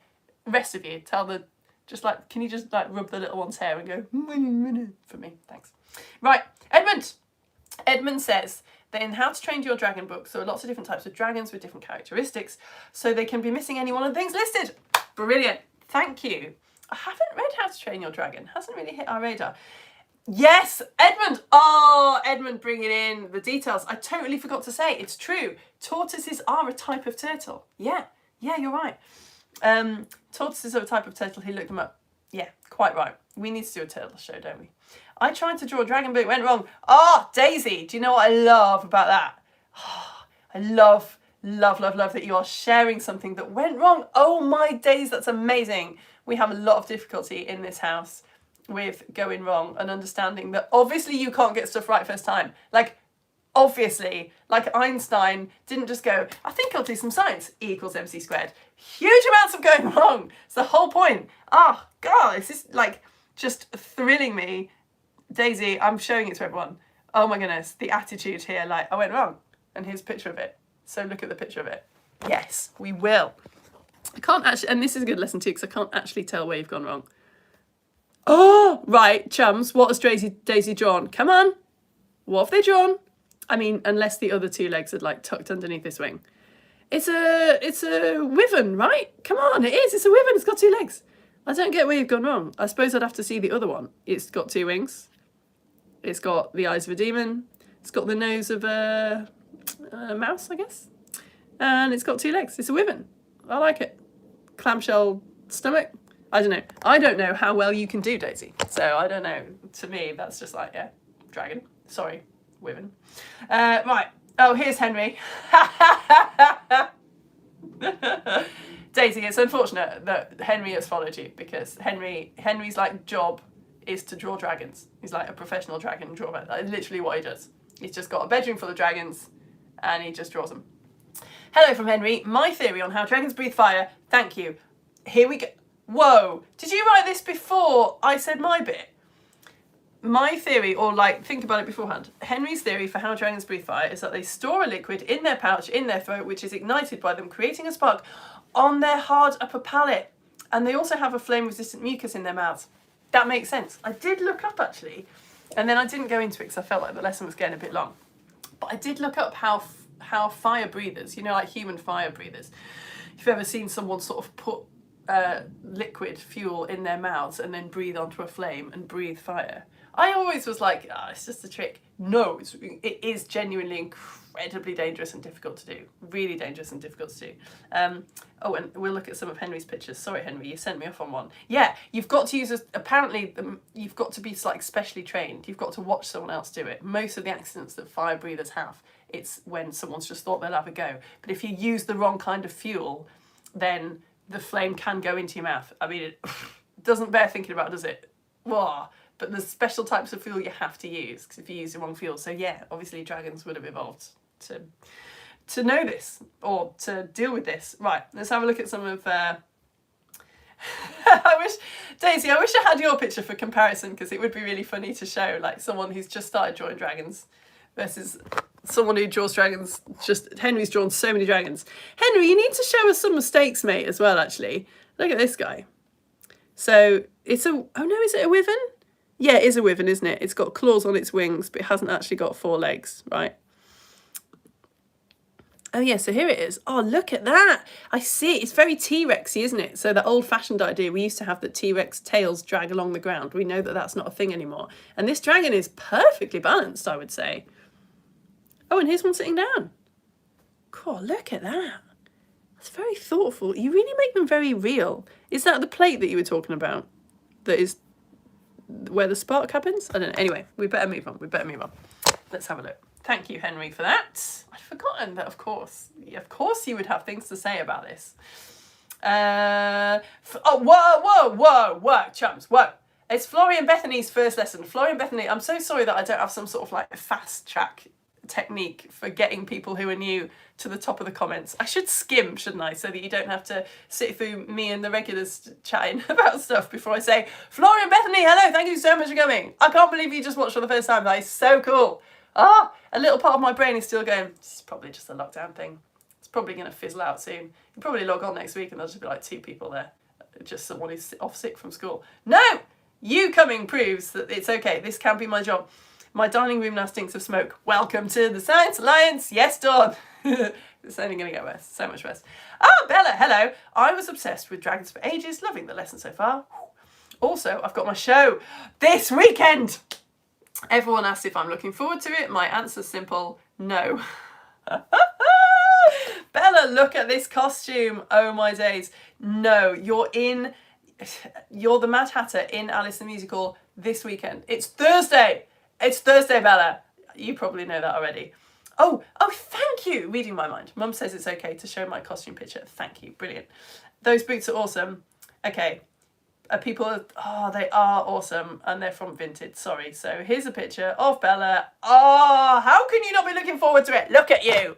Rest of you, can you just like rub the little one's hair and go, for me, thanks. Right, Edmund. Edmund says that in How to Train Your Dragon book, there are lots of different types of dragons with different characteristics, so they can be missing any one of the things listed. Brilliant, thank you. I haven't read How to Train Your Dragon, hasn't really hit our radar. Yes, Edmund. Oh, Edmund bringing in the details. I totally forgot to say, it's true. Tortoises are a type of turtle. Yeah, you're right. Tortoises are a type of turtle. He looked them up. Yeah, quite right. We need to do a turtle show, don't we? I tried to draw a dragon, but it went wrong. Oh, Daisy, do you know what I love about that? Oh, I love that you are sharing something that went wrong. Oh my days, that's amazing. We have a lot of difficulty in this house with going wrong and understanding that obviously you can't get stuff right first time. Like, obviously, like Einstein didn't just go, I think I'll do some science, E equals mc squared. Huge amounts of going wrong. It's the whole point. Oh, God, this is like just thrilling me. Daisy, I'm showing it to everyone. Oh my goodness, the attitude here, like, I went wrong. And here's a picture of it. So look at the picture of it. Yes, we will. I can't actually, and this is a good lesson too, because I can't actually tell where you've gone wrong. Oh, right, chums, what has Daisy drawn? Come on. What have they drawn? I mean, unless the other two legs are like tucked underneath this wing. It's a wyvern, right? Come on, it is. It's a wyvern. It's got 2 legs. I don't get where you've gone wrong. I suppose I'd have to see the other one. It's got 2 wings. It's got the eyes of a demon. It's got the nose of a mouse, I guess. And it's got 2 legs. It's a wyvern. I like it. Clamshell stomach. I don't know. I don't know how well you can do, Daisy. So I don't know. To me, that's just like, yeah, dragon. Sorry, wyvern. Right. Oh, here's Henry. Daisy, it's unfortunate that Henry has followed you, because Henry's like job is to draw dragons. He's like a professional dragon drawer. That's literally what he does. He's just got a bedroom full of dragons and he just draws them. Hello from Henry. My theory on how dragons breathe fire. Thank you. Here we go. Whoa. Did you write this before I said my bit? My theory, or like think about it beforehand. Henry's theory for how dragons breathe fire is that they store a liquid in their pouch, in their throat, which is ignited by them creating a spark on their hard upper palate. And they also have a flame-resistant mucus in their mouths. That makes sense. I did look up actually, and then I didn't go into it because I felt like the lesson was getting a bit long. But I did look up how fire breathers, you know, like human fire breathers. If you've ever seen someone sort of put liquid fuel in their mouths and then breathe onto a flame and breathe fire. I always was like, it's just a trick. No, it is genuinely incredibly dangerous and difficult to do. Really dangerous and difficult to do. Oh, and we'll look at some of Henry's pictures. Sorry, Henry, you sent me off on one. Yeah, you've got to use, apparently, you've got to be like specially trained. You've got to watch someone else do it. Most of the accidents that fire breathers have, it's when someone's just thought they'll have a go. But if you use the wrong kind of fuel, then the flame can go into your mouth. I mean, it doesn't bear thinking about, does it? Whoa. But there's special types of fuel you have to use, because if you use the wrong fuel. So yeah, obviously dragons would have evolved to know this, or to deal with this. Right, let's have a look at some of... Daisy, I wish I had your picture for comparison, because it would be really funny to show like someone who's just started drawing dragons versus someone who draws dragons. Henry's drawn so many dragons. Henry, you need to show us some mistakes, mate, as well, actually. Look at this guy. So it's a... Oh no, is it a wyvern? Yeah, it is a wyvern, isn't it? It's got claws on its wings, but it hasn't actually got 4 legs, right? Oh yeah, so here it is. Oh, look at that. I see. It's very T-Rexy, isn't it? So the old-fashioned idea, we used to have that T-Rex tails drag along the ground. We know that that's not a thing anymore. And this dragon is perfectly balanced, I would say. Oh, and here's one sitting down. Cool, look at that. That's very thoughtful. You really make them very real. Is that the plate that you were talking about? That is where the spark happens? I don't know. Anyway, we better move on. Let's have a look. Thank you, Henry, for that. I'd forgotten that, of course you would have things to say about this. Whoa, chums, whoa. It's Florian Bethany's first lesson. Florian Bethany, I'm so sorry that I don't have some sort of like fast track technique for getting people who are new to the top of the comments. I should skim, shouldn't I, so that you don't have to sit through me and the regulars chatting about stuff before I say, Florian Bethany, hello, thank you so much for coming. I can't believe you just watched for the first time. That is so cool. A little part of my brain is still going, this is probably just a lockdown thing. It's probably going to fizzle out soon. You'll probably log on next week and there'll just be like 2 people there. just someone who's off sick from school. No! You coming proves that it's okay. This can be my job. My dining room now stinks of smoke. Welcome to the Science Alliance. Yes, Dawn. It's only going to get worse. So much worse. Ah, Bella, hello. I was obsessed with dragons for ages. Loving the lesson so far. Also, I've got my show this weekend. Everyone asked if I'm looking forward to it. My answer's simple. No. Bella, look at this costume. Oh my days. No, you're the Mad Hatter in Alice the Musical this weekend. It's Thursday. It's Thursday, Bella. You probably know that already. Oh, thank you. Reading my mind. Mum says it's okay to show my costume picture. Thank you. Brilliant. Those boots are awesome. Okay. They are awesome, and they're from Vinted. Sorry. So here's a picture of Bella. Oh, how can you not be looking forward to it? Look at you.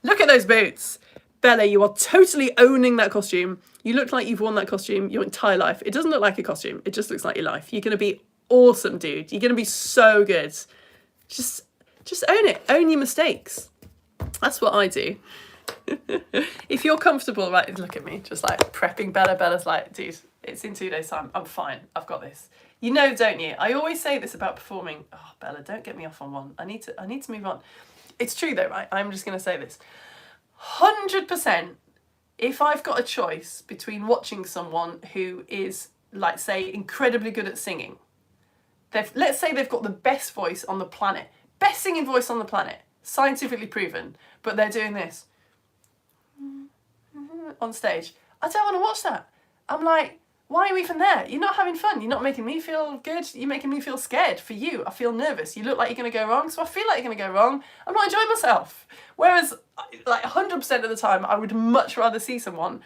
Look at those boots. Bella, you are totally owning that costume. You look like you've worn that costume your entire life. It doesn't look like a costume. It just looks like your life. You're going to be awesome, dude. You're going to be so good. Just own it. Own your mistakes. That's what I do. If you're comfortable, right, look at me, just like prepping Bella. Bella's like, dude, it's in 2 days' time. I'm fine. I've got this. You know, don't you? I always say this about performing. Oh, Bella, don't get me off on one. I need to move on. It's true though, right? I'm just going to say this. 100%, if I've got a choice between watching someone who is, like, say, incredibly good at singing, let's say they've got the best voice on the planet, best singing voice on the planet, scientifically proven, but they're doing this on stage. I don't want to watch that. I'm like, why are you even there? You're not having fun. You're not making me feel good. You're making me feel scared for you. I feel nervous. You look like you're going to go wrong, so I feel like you're going to go wrong. I'm not enjoying myself. Whereas, like, 100% of the time, I would much rather see someone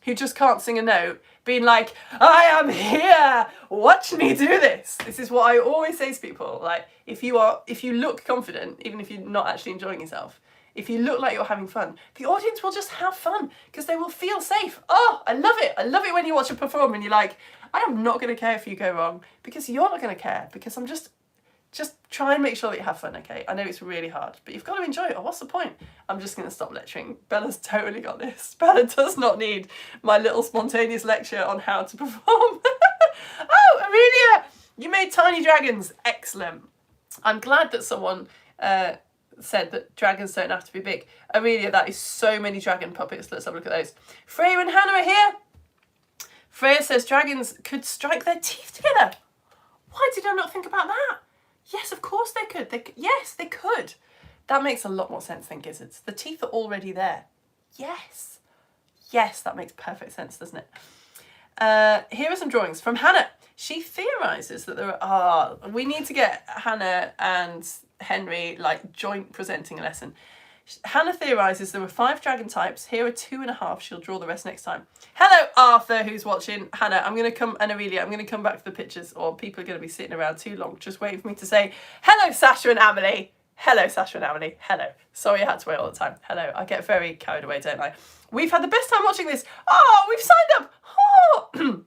who just can't sing a note being like, I am here, watch me do this. This is what I always say to people. Like, if you look confident, even if you're not actually enjoying yourself, if you look like you're having fun, the audience will just have fun because they will feel safe. Oh, I love it. I love it when you watch a performer and you're like, I am not going to care if you go wrong because you're not going to care because I'm just try and make sure that you have fun, okay? I know it's really hard, but you've got to enjoy it. Or what's the point? I'm just going to stop lecturing. Bella's totally got this. Bella does not need my little spontaneous lecture on how to perform. Oh, Amelia, you made tiny dragons. Excellent. I'm glad that someone said that dragons don't have to be big. Amelia, that is so many dragon puppets. Let's have a look at those. Freya and Hannah are here. Freya says dragons could strike their teeth together. Why did I not think about that? Yes, of course they could. Yes, they could. That makes a lot more sense than gizzards. The teeth are already there. Yes. Yes, that makes perfect sense, doesn't it? Here are some drawings from Hannah. She theorises that we need to get Hannah and Henry, like, joint presenting a lesson. Hannah theorises there were 5 dragon types. Here are 2.5. She'll draw the rest next time. Hello, Arthur, who's watching. Hannah, I'm going to come, and Aurelia, I'm going to come back to the pictures, or people are going to be sitting around too long just waiting for me to say, hello, Sasha and Amelie. Hello, Sasha and Amelie. Hello. Sorry I had to wait all the time. Hello. I get very carried away, don't I? We've had the best time watching this. Oh, we've signed up. Oh.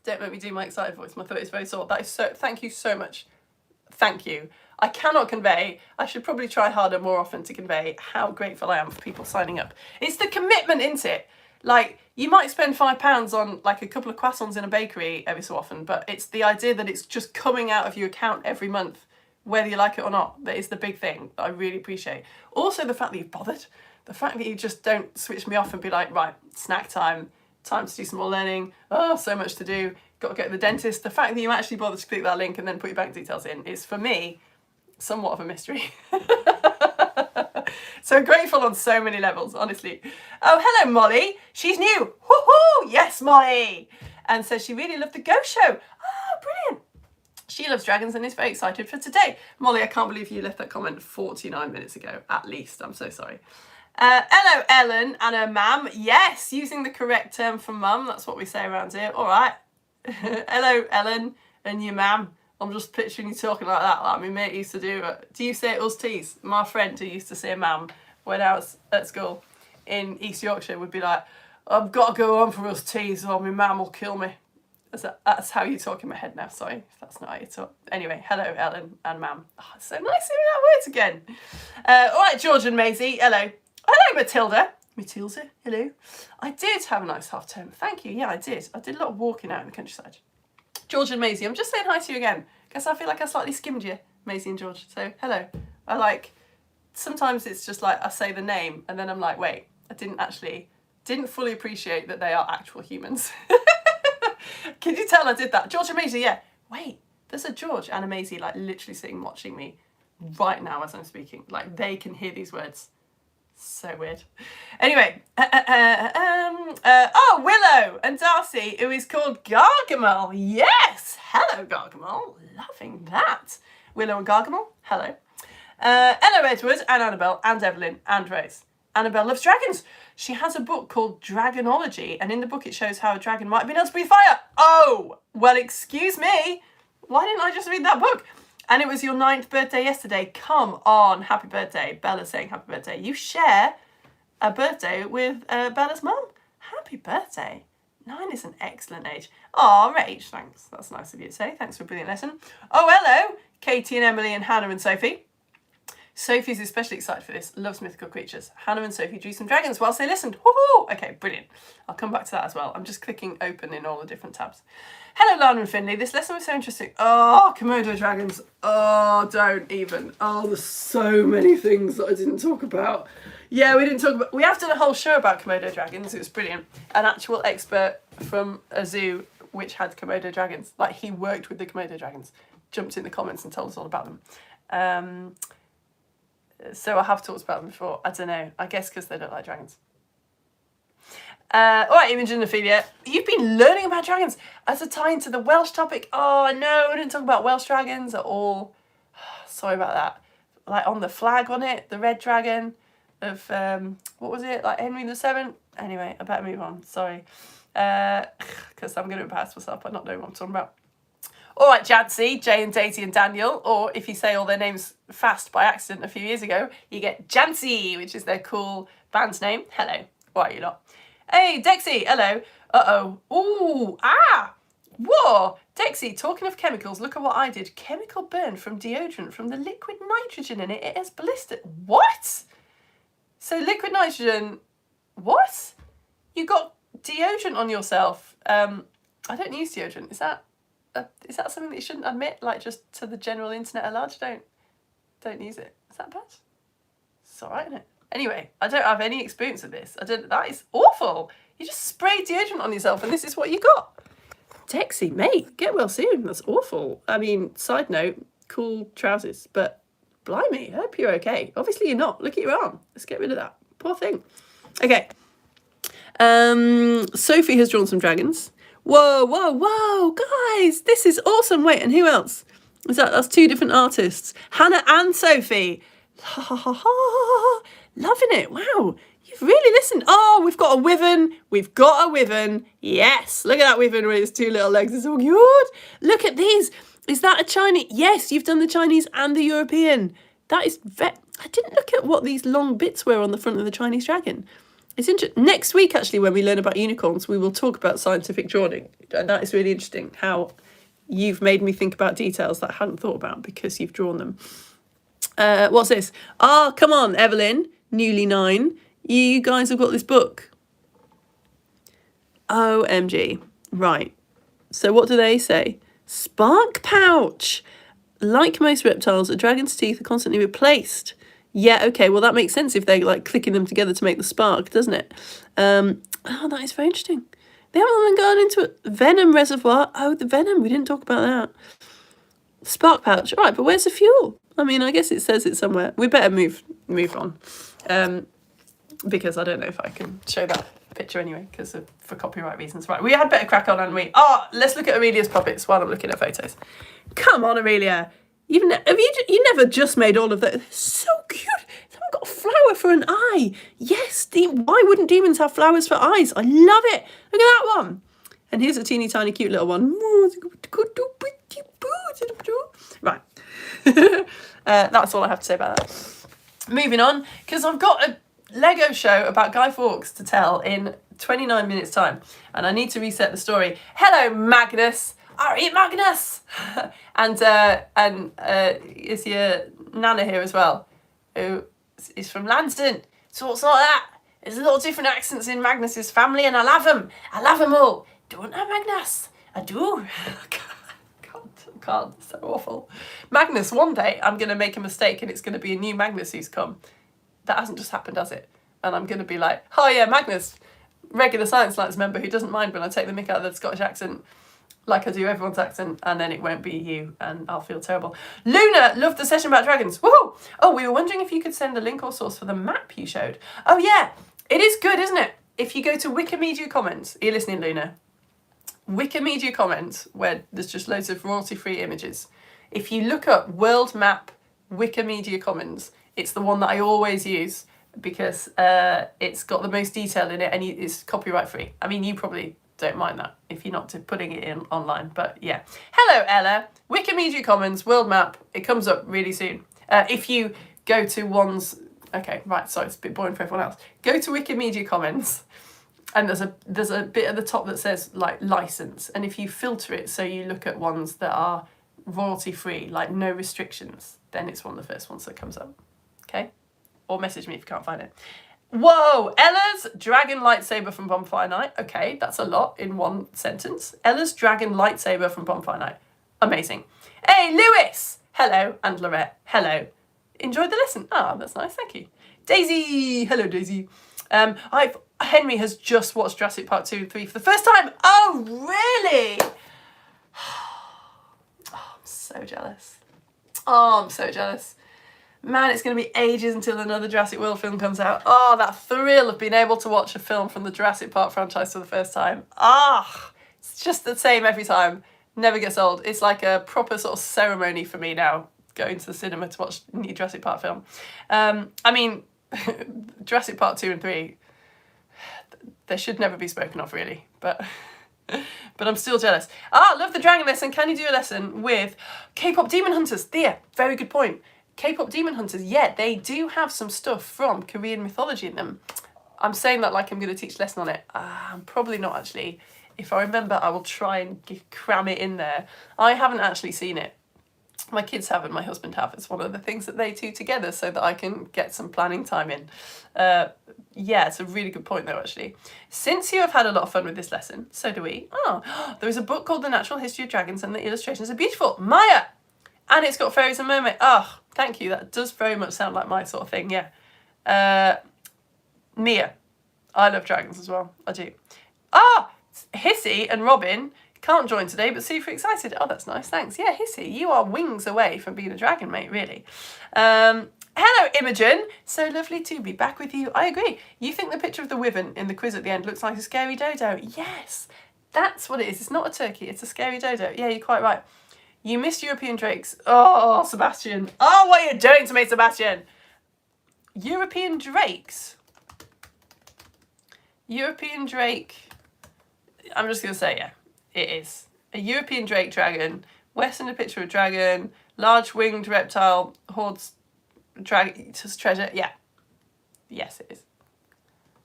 Don't make me do my excited voice. My throat is very sore. That is so, thank you so much. Thank you. I cannot convey, I should probably try harder more often to convey how grateful I am for people signing up. It's the commitment, isn't it? Like, you might spend £5 on, like, a couple of croissants in a bakery every so often, but it's the idea that it's just coming out of your account every month, whether you like it or not, that is the big thing that I really appreciate. Also, the fact that you've bothered. The fact that you just don't switch me off and be like, right, snack time to do some more learning, oh, so much to do, got to go to the dentist. The fact that you actually bothered to click that link and then put your bank details in is, for me, somewhat of a mystery. So grateful on so many levels, honestly. Oh, hello, Molly. She's new. Woohoo! Yes, Molly. And says she really loved the Ghost Show. Oh, brilliant. She loves dragons and is very excited for today. Molly, I can't believe you left that comment 49 minutes ago, at least. I'm so sorry. Hello, Ellen and her mum. Yes, using the correct term for mum. That's what we say around here. All right. Hello, Ellen and your mum. I'm just picturing you talking like that, like my mate used to do. Do you say us teas? My friend who used to say ma'am when I was at school in East Yorkshire would be like, I've got to go on for us teas or my mum will kill me. That's how you talk in my head now, sorry, if that's not how you talk. Anyway, hello, Ellen and ma'am. Oh, it's so nice hearing that words again. All right, George and Maisie, hello. Hello, Matilda. Matilda, hello. I did have a nice half term. Thank you. Yeah, I did. I did a lot of walking out in the countryside. George and Maisie, I'm just saying hi to you again. Guess I feel like I slightly skimmed you, Maisie and George. So, hello. Sometimes it's just like I say the name and then I'm like, wait, I didn't fully appreciate that they are actual humans. Can you tell I did that? George and Maisie, yeah. Wait, there's a George and a Maisie like literally sitting watching me right now as I'm speaking. Like they can hear these words. So weird. Anyway, oh, Willow and Darcy, who is called Gargamel. Yes, hello Gargamel. Loving that. Willow and Gargamel, hello. Ella Edward and Annabelle and Evelyn and Rose. Annabelle loves dragons. She has a book called Dragonology, and in the book it shows how a dragon might have been able to breathe fire. Oh, well, excuse me. Why didn't I just read that book? And it was your 9th birthday yesterday. Come on, happy birthday. Bella's saying happy birthday. You share a birthday with Bella's mum. Happy birthday. 9 is an excellent age. Oh, Rach, thanks. That's nice of you to say. Thanks for a brilliant lesson. Oh, hello, Katie and Emily and Hannah and Sophie. Sophie's especially excited for this, loves mythical creatures. Hannah and Sophie drew some dragons whilst they listened. Woohoo! Okay, brilliant. I'll come back to that as well. I'm just clicking open in all the different tabs. Hello, Lana and Finley. This lesson was so interesting. Oh, Komodo dragons. Oh, don't even. Oh, there's so many things that I didn't talk about. Yeah, we have done a whole show about Komodo dragons. It was brilliant. An actual expert from a zoo which had Komodo dragons. Like, he worked with the Komodo dragons. Jumped in the comments and told us all about them. So I have talked about them before. I don't know. I guess because they don't like dragons. All right, Imogen and Ophelia. You've been learning about dragons as a tie into the Welsh topic. Oh, no, I didn't talk about Welsh dragons at all. Sorry about that. Like on the flag on it, the red dragon of, what was it? Like Henry VII? Anyway, I better move on. Sorry. Because I'm going to embarrass myself by not knowing what I'm talking about. All right, Jancy, Jay and Daisy and Daniel, or if you say all their names fast by accident a few years ago, you get Jancy, which is their cool band's name. Hello. Why are you not? Hey, Dexy, hello. Uh-oh. Ooh, ah. Whoa. Dexy, talking of chemicals, look at what I did. Chemical burn from deodorant from the liquid nitrogen in it. It has blistered. What? So liquid nitrogen, what? You got deodorant on yourself. I don't use deodorant. Is that something that you shouldn't admit? Like just to the general internet at large? Don't use it. Is that bad? It's all right, isn't it? Anyway, I don't have any experience of this. That is awful. You just spray deodorant on yourself and this is what you got. Dexy, mate, get well soon. That's awful. I mean, side note, cool trousers, but blimey, I hope you're okay. Obviously you're not. Look at your arm. Let's get rid of that. Poor thing. Okay. Sophie has drawn some dragons. Whoa, guys, this is awesome. Wait, and who else? That's 2 different artists. Hannah and Sophie. Loving it. Wow, you've really listened. Oh, we've got a wyvern. Yes, look at that wyvern with its 2 little legs. It's so cute. Look at these. Is that a Chinese? Yes, you've done the Chinese and the European. That is I didn't look at what these long bits were on the front of the Chinese dragon. It's interesting. Next week, actually, when we learn about unicorns, we will talk about scientific drawing. And that is really interesting, how you've made me think about details that I hadn't thought about because you've drawn them. What's this? Ah, come on, Evelyn, newly 9. You guys have got this book. OMG. Right. So what do they say? Spark pouch. Like most reptiles, a dragon's teeth are constantly replaced. Yeah, okay, well, that makes sense if they're, like, clicking them together to make the spark, doesn't it? Oh, that is very interesting. They haven't even gone into a venom reservoir. Oh, the venom, we didn't talk about that. Spark pouch. All right, but where's the fuel? I mean, I guess it says it somewhere. We better move on. Because I don't know if I can show that picture anyway, for copyright reasons. Right, we had better crack on, hadn't we? Oh, let's look at Amelia's puppets while I'm looking at photos. Come on, Amelia. You never just made all of that. They're so cute. Someone got a flower for an eye. Yes, why wouldn't demons have flowers for eyes? I love it. Look at that one. And here's a teeny tiny cute little one. Right. That's all I have to say about that. Moving on, because I've got a Lego show about Guy Fawkes to tell in 29 minutes time. And I need to reset the story. Hello, Magnus. All right, Magnus. and is your Nana here as well, who is from Lansdon. So what's all that? There's a lot of different accents in Magnus's family, and I love them. I love them all. Don't I, Magnus? I do. Can't. So awful. Magnus, one day I'm going to make a mistake and it's going to be a new Magnus who's come. That hasn't just happened, has it? And I'm going to be like, oh yeah, Magnus, regular Science Lights member who doesn't mind when I take the mick out of the Scottish accent like I do everyone's accent, and then it won't be you and I'll feel terrible. Luna loved the session about dragons. Woohoo! Oh, we were wondering if you could send a link or source for the map you showed. Oh yeah, it is good, isn't it? If you go to Wikimedia Commons, are you listening, Luna? Wikimedia Commons, where there's just loads of royalty-free images. If you look up World Map Wikimedia Commons, it's the one that I always use because it's got the most detail in it and it's copyright-free. I mean, you probably don't mind that if you're not putting it in online, but yeah. Hello, Ella. Wikimedia Commons, World Map. It comes up really soon. If you go to one's... Okay, right, sorry, it's a bit boring for everyone else. Go to Wikimedia Commons. And there's a bit at the top that says like license, and if you filter it so you look at ones that are royalty free, like no restrictions, then it's one of the first ones that comes up. Okay? Or message me if you can't find it. Whoa! Ella's dragon lightsaber from Bonfire Night. Okay, that's a lot in one sentence. Ella's dragon lightsaber from Bonfire Night. Amazing. Hey, Lewis! Hello, and Lorette. Hello. Enjoyed the lesson. Ah, that's nice, thank you. Daisy! Hello, Daisy. Henry has just watched Jurassic Park 2 and 3 for the first time. Oh, really? Oh, I'm so jealous. Oh, I'm so jealous. Man, it's going to be ages until another Jurassic World film comes out. Oh, that thrill of being able to watch a film from the Jurassic Park franchise for the first time. Ah, it's just the same every time. Never gets old. It's like a proper sort of ceremony for me now, going to the cinema to watch a new Jurassic Park film. I mean, Jurassic Park 2 and 3... they should never be spoken of, really, but I'm still jealous. Ah, love the dragon lesson. Can you do a lesson with K-pop Demon Hunters? There, very good point. K-pop Demon Hunters, yeah, they do have some stuff from Korean mythology in them. I'm saying that like I'm going to teach a lesson on it. I'm probably not, actually. If I remember, I will try and cram it in there. I haven't actually seen it. My kids have and my husband have. It's one of the things that they do together so that I can get some planning time in. Yeah, it's a really good point though, actually. Since you have had a lot of fun with this lesson, so do we. Oh, there is a book called The Natural History of Dragons and the illustrations are beautiful. Maya! And it's got fairies and mermaids. Oh, thank you. That does very much sound like my sort of thing, yeah. Mia. I love dragons as well. I do. Ah! Hissy and Robin can't join today, but super excited. Oh, that's nice. Thanks. Yeah, Hissy, you are wings away from being a dragon, mate, really. Hello, Imogen. So lovely to be back with you. I agree. You think the picture of the wyvern in the quiz at the end looks like a scary dodo? Yes, that's what it is. It's not a turkey. It's a scary dodo. Yeah, you're quite right. You missed European drakes. Oh, Sebastian. Oh, what are you doing to me, Sebastian? European drakes? European drake. I'm just going to say, yeah, it is. A European drake dragon. Western, a picture of a dragon. Large winged reptile. Hoards treasure. Yeah. Yes, it is.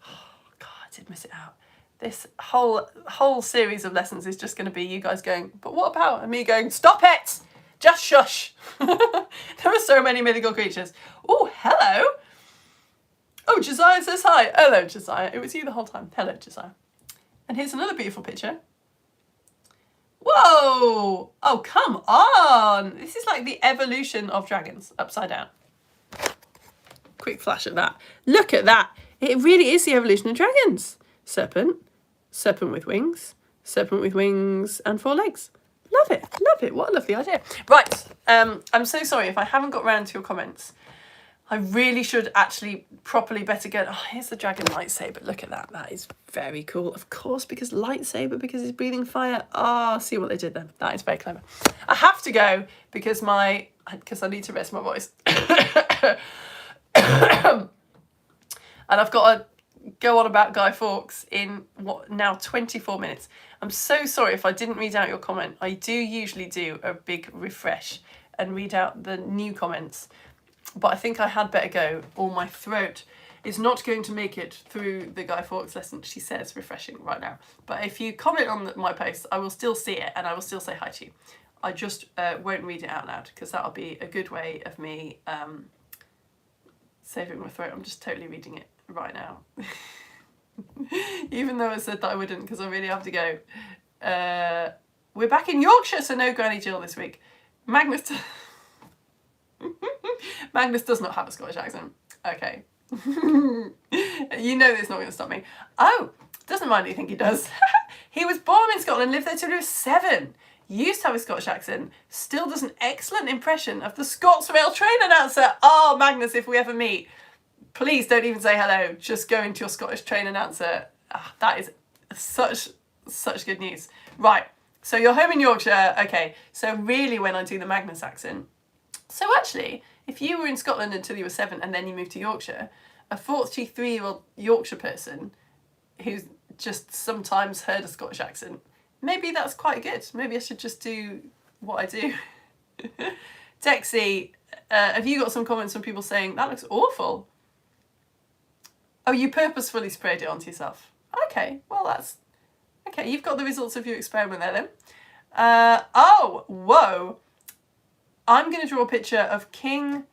Oh, God, I did miss it out. This whole series of lessons is just going to be you guys going, but what about? And me going, stop it! Just shush. There are so many mythical creatures. Oh, hello. Oh, Josiah says hi. Hello, Josiah. It was you the whole time. Hello, Josiah. And here's another beautiful picture. Whoa! Oh, come on! This is like the evolution of dragons, upside down. Quick flash at that. Look at that. It really is the evolution of dragons. Serpent. Serpent with wings. Serpent with wings and 4 legs. Love it. Love it. What a lovely idea. Right. I'm so sorry if I haven't got round to your comments. I really should actually properly better get... Oh, here's the dragon lightsaber. Look at that. That is very cool. Of course, because lightsaber, because it's breathing fire. Ah, see what they did then. That is very clever. I have to go because I need to rest my voice. And I've got to go on about Guy Fawkes in what now 24 minutes. I'm so sorry if I didn't read out your comment. I do usually do a big refresh and read out the new comments. But I think I had better go, or my throat is not going to make it through the Guy Fawkes lesson. She says refreshing right now. But if you comment on my post, I will still see it and I will still say hi to you. I just won't read it out loud because that'll be a good way of me saving my throat. I'm just totally reading it right now. Even though I said that I wouldn't, because I really have to go. We're back in Yorkshire, so no Granny Jill this week. Magnus Magnus does not have a Scottish accent. Okay. You know that's not going to stop me. Oh, doesn't mind what you think he does. He was born in Scotland, lived there till he was 7. Used to have a Scottish accent, still does an excellent impression of the Scotsrail train announcer. Oh, Magnus, if we ever meet, please don't even say hello. Just go into your Scottish train announcer. Ah, that is such good news. Right, so you're home in Yorkshire. Okay, so really when I do the Magnus accent. So actually, if you were in Scotland until you were 7 and then you moved to Yorkshire, a 43-year-old Yorkshire person who's just sometimes heard a Scottish accent, maybe that's quite good. Maybe I should just do what I do. Dexy, have you got some comments from people saying, that looks awful? Oh, you purposefully sprayed it onto yourself. Okay, well that's... Okay, you've got the results of your experiment there then. Oh, whoa. I'm going to draw a picture of King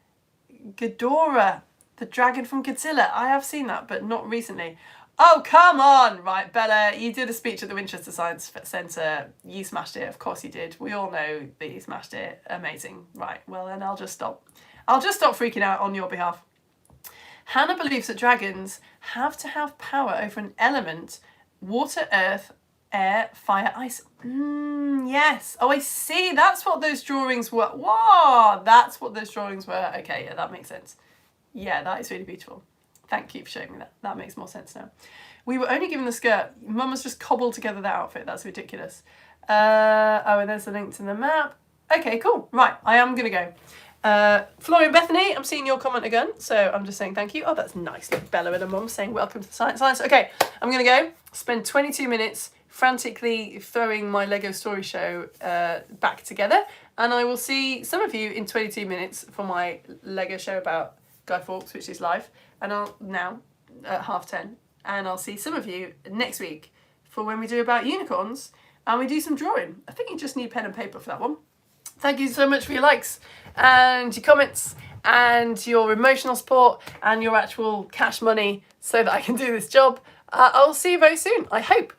Ghidorah, the dragon from Godzilla. I have seen that, but not recently. Oh, come on! Right, Bella, you did a speech at the Winchester Science Centre. You smashed it. Of course you did. We all know that you smashed it. Amazing. Right, well then I'll just stop. I'll just stop freaking out on your behalf. Hannah believes that dragons have to have power over an element: water, earth, air, fire, ice. Yes. Oh, I see. That's what those drawings were. Wow, that's what those drawings were. Okay, yeah, that makes sense. Yeah, that is really beautiful. Thank you for showing me that. That makes more sense now. We were only given the skirt. Mum has just cobbled together that outfit. That's ridiculous. Oh, and there's a link to the map. Okay, cool. Right, I am going to go. Florian Bethany, I'm seeing your comment again, so I'm just saying thank you. Oh, that's nice. Look, Bella and her mum saying welcome to the Science. Okay, I'm going to go. Spend 22 minutes frantically throwing my Lego story show back together, and I will see some of you in 22 minutes for my Lego show about Guy Fawkes, which is live, and I'll now at 10:30, and I'll see some of you next week for when we do about unicorns and we do some drawing. I think you just need pen and paper for that one. Thank you so much for your likes and your comments and your emotional support and your actual cash money so that I can do this job. I'll see you very soon, I hope.